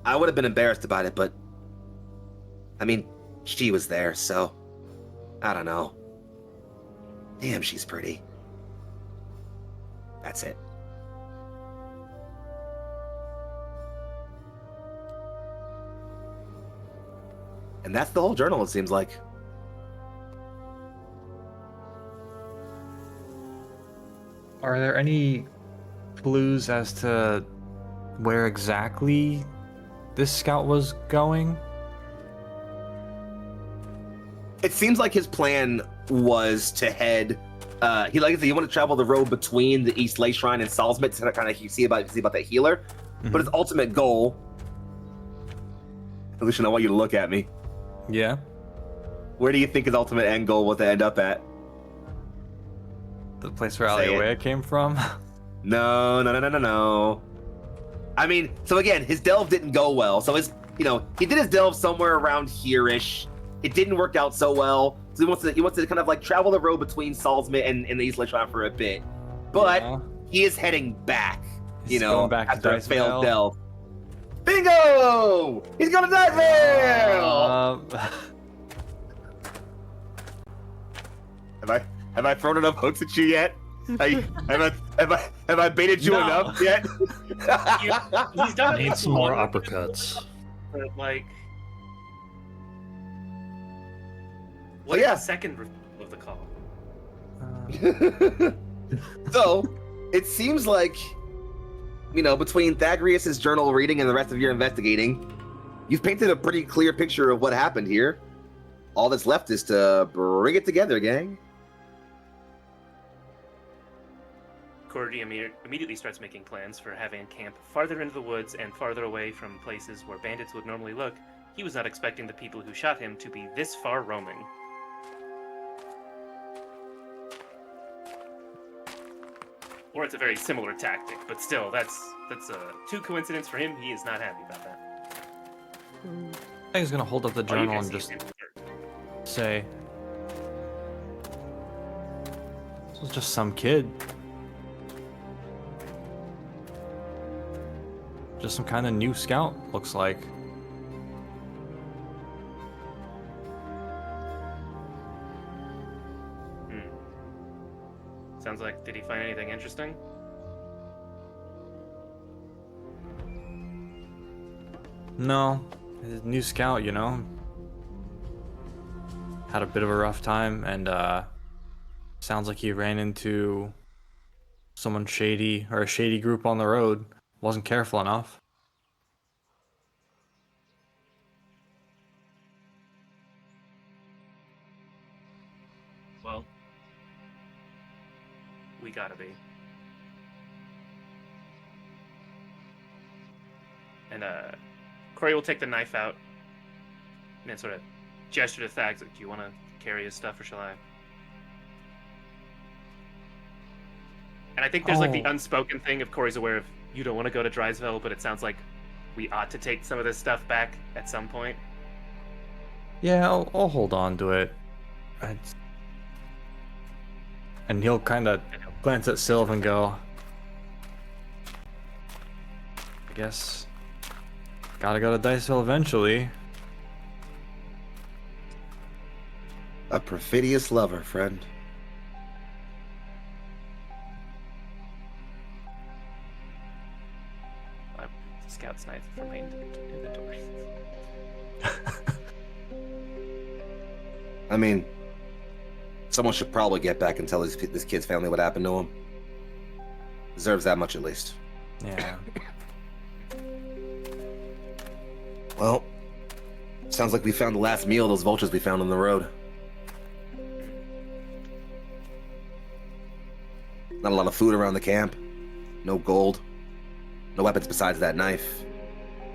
I would have been embarrassed about it, but... I mean, she was there, so... I don't know. Damn, she's pretty. That's it. And that's the whole journal, it seems like. Are there any clues as to where exactly this scout was going? It seems like his plan was to head. He wanted to travel the road between the East Lay Shrine and Salzmit to kind of see about that healer. Mm-hmm. But his ultimate goal. Alicia, I want you to look at me. Yeah. Where do you think his ultimate end goal was to end up at? The place where Say it. Aliawea came from? No. I mean, so again, his delve didn't go well. So he did his delve somewhere around here-ish. It didn't work out so well. So he wants to kind of like travel the road between Salzmit and the East Lay Shrine for a bit. But Yeah. he is heading back, He's going back to after a Dicevale. failed delve. Bingo! He's going to Dicevale! Have I thrown enough hooks at you yet? Have I baited you No. enough yet? He's done it Need some more before, uppercuts. but like, Well, what yeah. is the second review of the call? So, it seems like, between Thagrius' journal reading and the rest of your investigating, you've painted a pretty clear picture of what happened here. All that's left is to bring it together, gang. Cordy immediately starts making plans for having camp farther into the woods and farther away from places where bandits would normally look. He was not expecting the people who shot him to be this far roaming. Or it's a very similar tactic, but still, that's too coincidence for him. He is not happy about that. Mm. I think he's gonna hold up the All you journal guys and see just is him hurt. say, "This was just some kid. Just some kind of new scout, looks like." Sounds like, did he find anything interesting? No, his new scout, had a bit of a rough time, and sounds like he ran into someone shady, or a shady group on the road. Wasn't careful enough. Well, we gotta be. And Corey will take the knife out and then sort of gesture to Thags, like, do you want to carry his stuff or shall I? And I think there's like the Oh. unspoken thing, if Corey's aware of, you don't want to go to Drysville, but it sounds like we ought to take some of this stuff back at some point. Yeah, I'll hold on to it. And he'll kind of glance at Sylv and go, I guess gotta go to Diceville eventually. A perfidious lover, friend. Scout's knife from inventory. I mean, someone should probably get back and tell this kid's family what happened to him. Deserves that much at least. Yeah. Well, sounds like we found the last meal of those vultures we found on the road. Not a lot of food around the camp. No gold. No weapons besides that knife.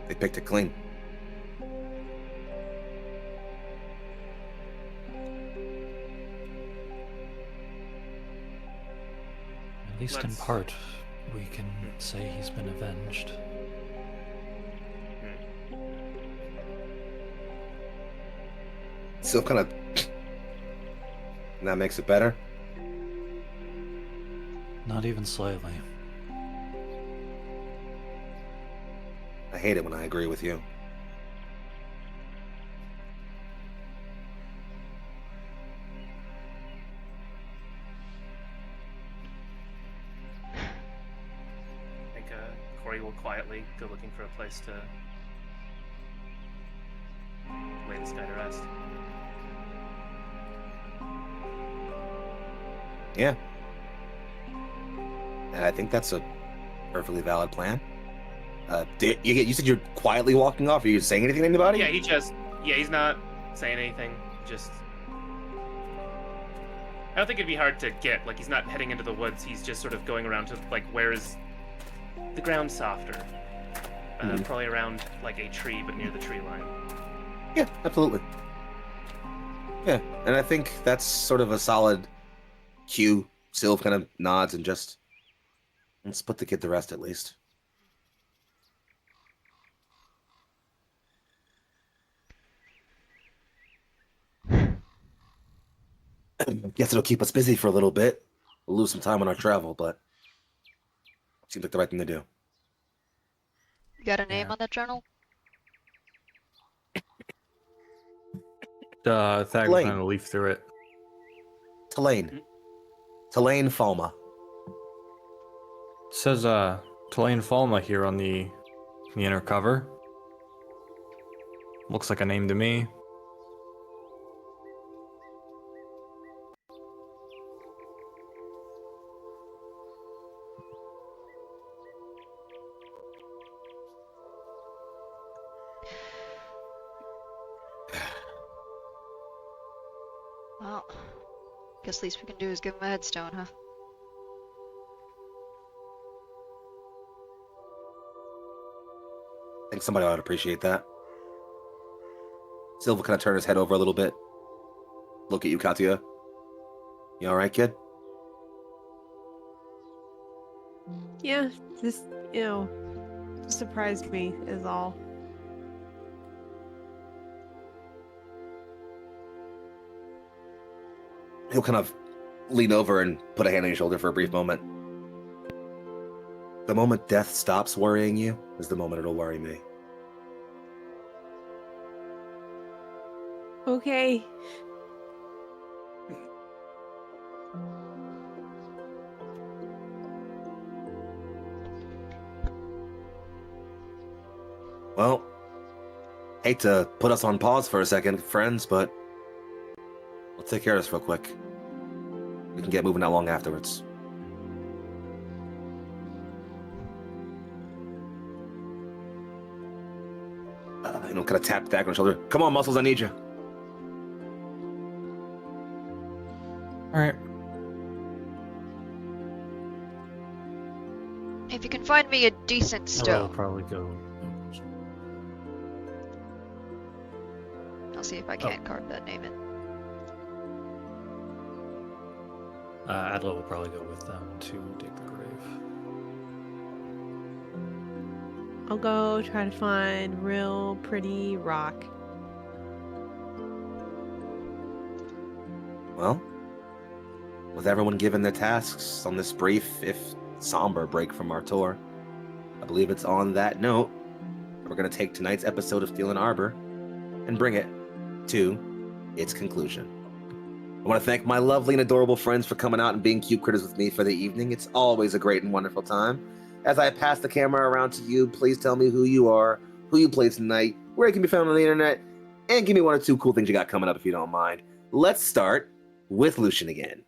They picked it clean. At least in part, we can say he's been avenged. Still kind of... And that makes it better? Not even slightly. I hate it when I agree with you. I think Corey will quietly go looking for a place to lay this guy to rest. Yeah. And I think that's a perfectly valid plan. You said you're quietly walking off? Are you saying anything to anybody? Yeah, he's not saying anything. Just, I don't think it'd be hard to get. Like, he's not heading into the woods. He's just sort of going around to, like, where is the ground softer? Probably around, like, a tree, but near the tree line. Yeah, absolutely. Yeah, and I think that's sort of a solid cue. Sylv kind of nods and just, let's put the kid to rest at least. Guess it'll keep us busy for a little bit. We'll lose some time on our travel, but seems like the right thing to do. You got a name on that journal? Thag will kind of leaf through it. Tulane. Tulane Falma. It says Tulane Falma here on the inner cover. Looks like a name to me. Well, guess least we can do is give him a headstone, huh? I think somebody ought to appreciate that. Sylv will kind of turn his head over a little bit. Look at you, Katya. You alright, kid? Yeah, just, surprised me is all. He'll kind of lean over and put a hand on your shoulder for a brief moment. The moment death stops worrying you is the moment it'll worry me. Okay. Well, hate to put us on pause for a second, friends, but let's take care of this real quick. We can get moving along afterwards. Kind of tap back on the shoulder. Come on, Muscles, I need you. All right. If you can find me a decent I'll stone, probably go. I'll see if I can't carve that name in. Adla will probably go with them to dig the grave. I'll go try to find real pretty rock. Well, with everyone given their tasks on this brief, if somber, break from our tour, I believe it's on that note we're going to take tonight's episode of Steel and Arbor and bring it to its conclusion. I want to thank my lovely and adorable friends for coming out and being cute critters with me for the evening. It's always a great and wonderful time. As I pass the camera around to you, please tell me who you are, who you play tonight, where you can be found on the internet, and give me one or two cool things you got coming up if you don't mind. Let's start with Lucian again.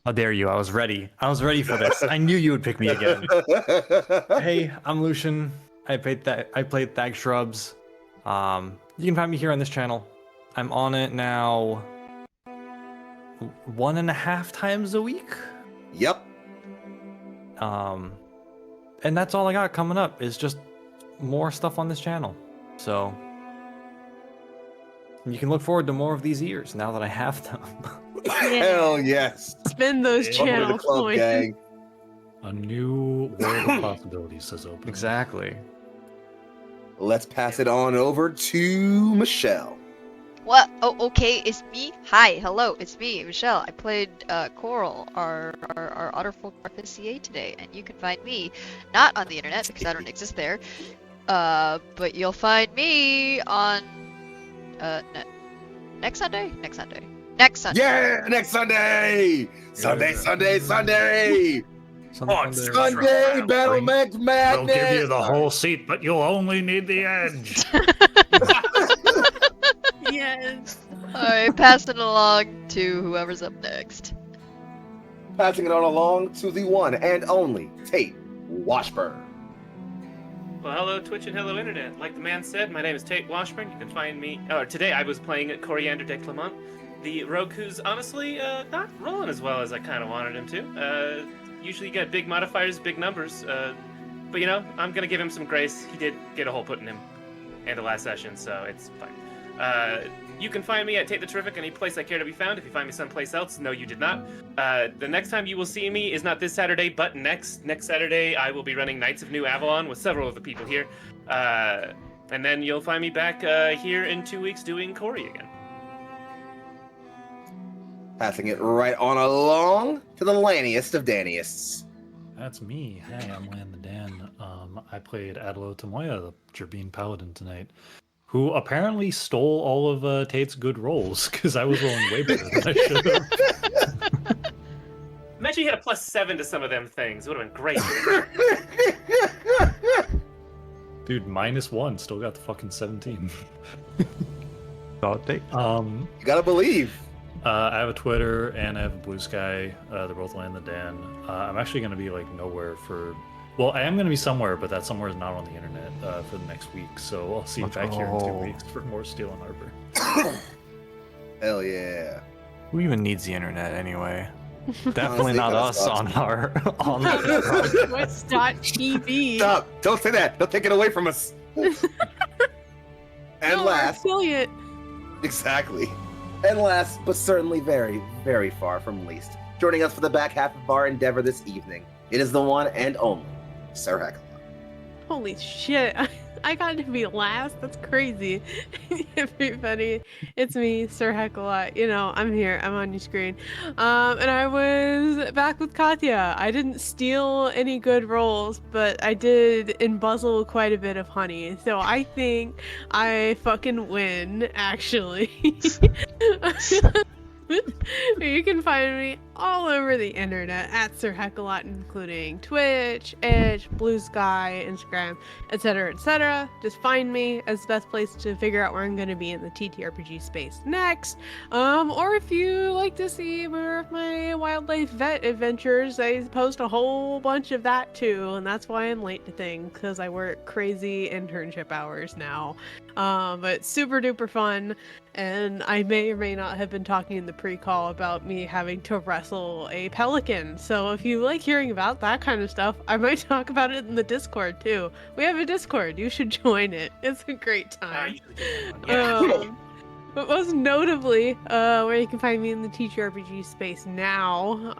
How dare you? I was ready. I was ready for this. I knew you would pick me again. Hey, I'm Lucian. I played Thag Shrubs. You can find me here on this channel. I'm on it now 1.5 times a week. Yep. And that's all I got coming up is just more stuff on this channel. So you can look forward to more of these ears now that I have them. Hell yes. Spend those Welcome to the channel club, points. gang. A new world of possibilities has opened. Exactly. Let's pass it on over to Michelle. What? Oh, okay, it's me. Hi, hello, it's me, Michelle. I played Coral, our Otterfolk RPCA today, and you can find me not on the internet because I don't exist there. But you'll find me on next Sunday. Yeah, next Sunday! Sunday! Sunday, Battle Mech Madness! We'll give you the whole seat, but you'll only need the edge. Yes. Alright, pass it along to whoever's up next. Passing it on along to the one and only Tate Washburn. Well, hello Twitch and hello Internet. Like the man said, my name is Tate Washburn. You can find me. Today I was playing at Coriander de Clement, the rogue who's honestly not rolling as well as I kind of wanted him to. Usually you get big modifiers, big numbers, but you know, I'm gonna give him some grace. He did get a hole put in him in the last session, so it's fine. You can find me at Tate the Terrific any place I care to be found. If you find me someplace else, no, you did not. The next time you will see me is not this Saturday, but next Saturday I will be running Knights of New Avalon with several of the people here. And then you'll find me back here in 2 weeks doing Corey again. Passing it right on along to the laniest of Daniists. That's me. Hey, I'm Lan the Dan. I played Adelo Tomoya, the Gerbine Paladin tonight, who apparently stole all of Tate's good rolls because I was rolling way better than I should have. Imagine you had a +7 to some of them things. It would have been great. Dude, -1, still got the fucking 17. Thought they. You gotta believe. I have a Twitter and I have a Blue Sky. They're both Lan the Dan. I'm actually going to be like nowhere for. Well, I am going to be somewhere, but that somewhere is not on the internet for the next week. So I'll see you back here in 2 weeks for more Steel and Arbor. Hell yeah. Who even needs the internet anyway? Definitely Honestly, not kinda us sucks. on our on. Twitch.tv. Stop! Don't say that! Don't take it away from us! And No, last, affiliate. exactly. And last, but certainly very, very far from least, joining us for the back half of our endeavor this evening, it is the one and only Sir Heckelot. Holy shit. I got to be last. That's crazy. Everybody, it's me, Sir Heckelot. You know, I'm here. I'm on your screen. And I was back with Katya. I didn't steal any good rolls, but I did embezzle quite a bit of honey. So I think I fucking win, actually. You can find me all over the internet at Sir Heckelot, including Twitch, Edge, Blue Sky, Instagram, etc., etc. Just find me as the best place to figure out where I'm going to be in the TTRPG space next. Or if you like to see more of my wildlife vet adventures, I post a whole bunch of that too, and that's why I'm late to things, because I work crazy internship hours now. But super duper fun. And I may or may not have been talking in the pre-call about me having to wrestle a pelican. So if you like hearing about that kind of stuff, I might talk about it in the Discord too. We have a Discord. You should join it. It's a great time. But most notably, where you can find me in the TTRPG space now,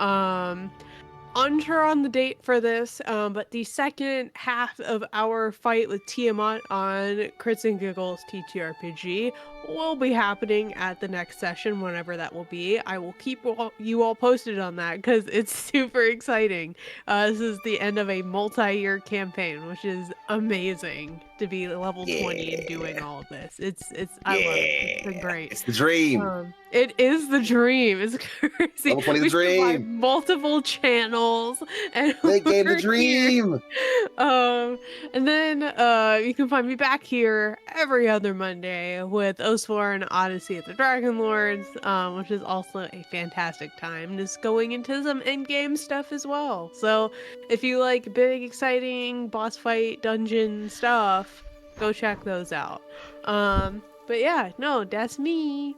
unsure on the date for this, but the second half of our fight with Tiamat on Crits and Giggles TTRPG will be happening at the next session, whenever that will be. I will keep you all posted on that because it's super exciting. This is the end of a multi-year campaign, which is amazing to be level 20 and doing all of this. I love it. It's been great. It's the dream. It is the dream. It's crazy. Level 20 the We survived dream. multiple channels and Big game the we're here. dream. And then you can find me back here every other Monday with Oswar Odyssey of the Dragon Lords, which is also a fantastic time. Just going into some endgame stuff as well. So if you like big, exciting boss fight dungeon stuff, go check those out. But yeah, no, that's me.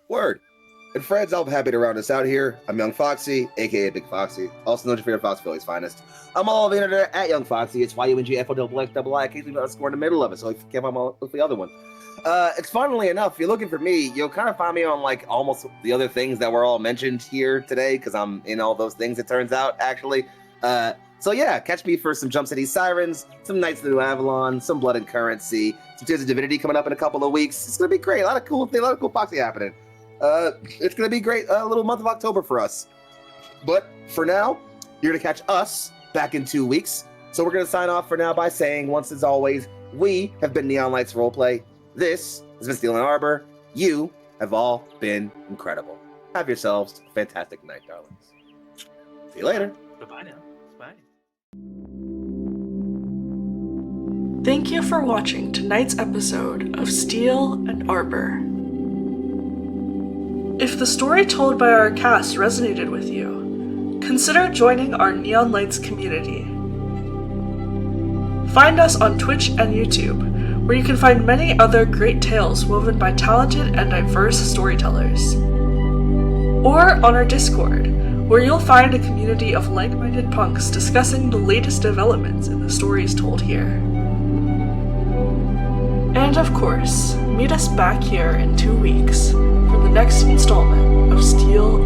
Word. And friends, I'm happy to round us out here. I'm Young Foxy, aka Big Foxy, also known as your favorite Fox Philly's finest. I'm all over the internet at Young Foxy. It's YUNGFOXXI, occasionally a score in the middle of it, so if you can't find the other one. It's funnily enough, if you're looking for me, you'll kind of find me on like almost the other things that were all mentioned here today, because I'm in all those things, it turns out, actually. So yeah, catch me for some Jump City Sirens, some Knights of the New Avalon, some Blood and Currency, some Tears of Divinity coming up in a couple of weeks. It's gonna be great. A lot of cool Foxy happening. It's gonna be great. A little month of October for us. But for now, you're gonna catch us back in 2 weeks. So we're gonna sign off for now by saying, once as always, we have been Neon Lights Roleplay. This has been Steel and Arbor. You have all been incredible. Have yourselves a fantastic night, darlings. See you later. Bye now. Bye. Thank you for watching tonight's episode of Steel and Arbor. If the story told by our cast resonated with you, consider joining our Neon Lights community. Find us on Twitch and YouTube, where you can find many other great tales woven by talented and diverse storytellers. Or on our Discord, where you'll find a community of like-minded punks discussing the latest developments in the stories told here. And of course, meet us back here in 2 weeks for the next installment of Steel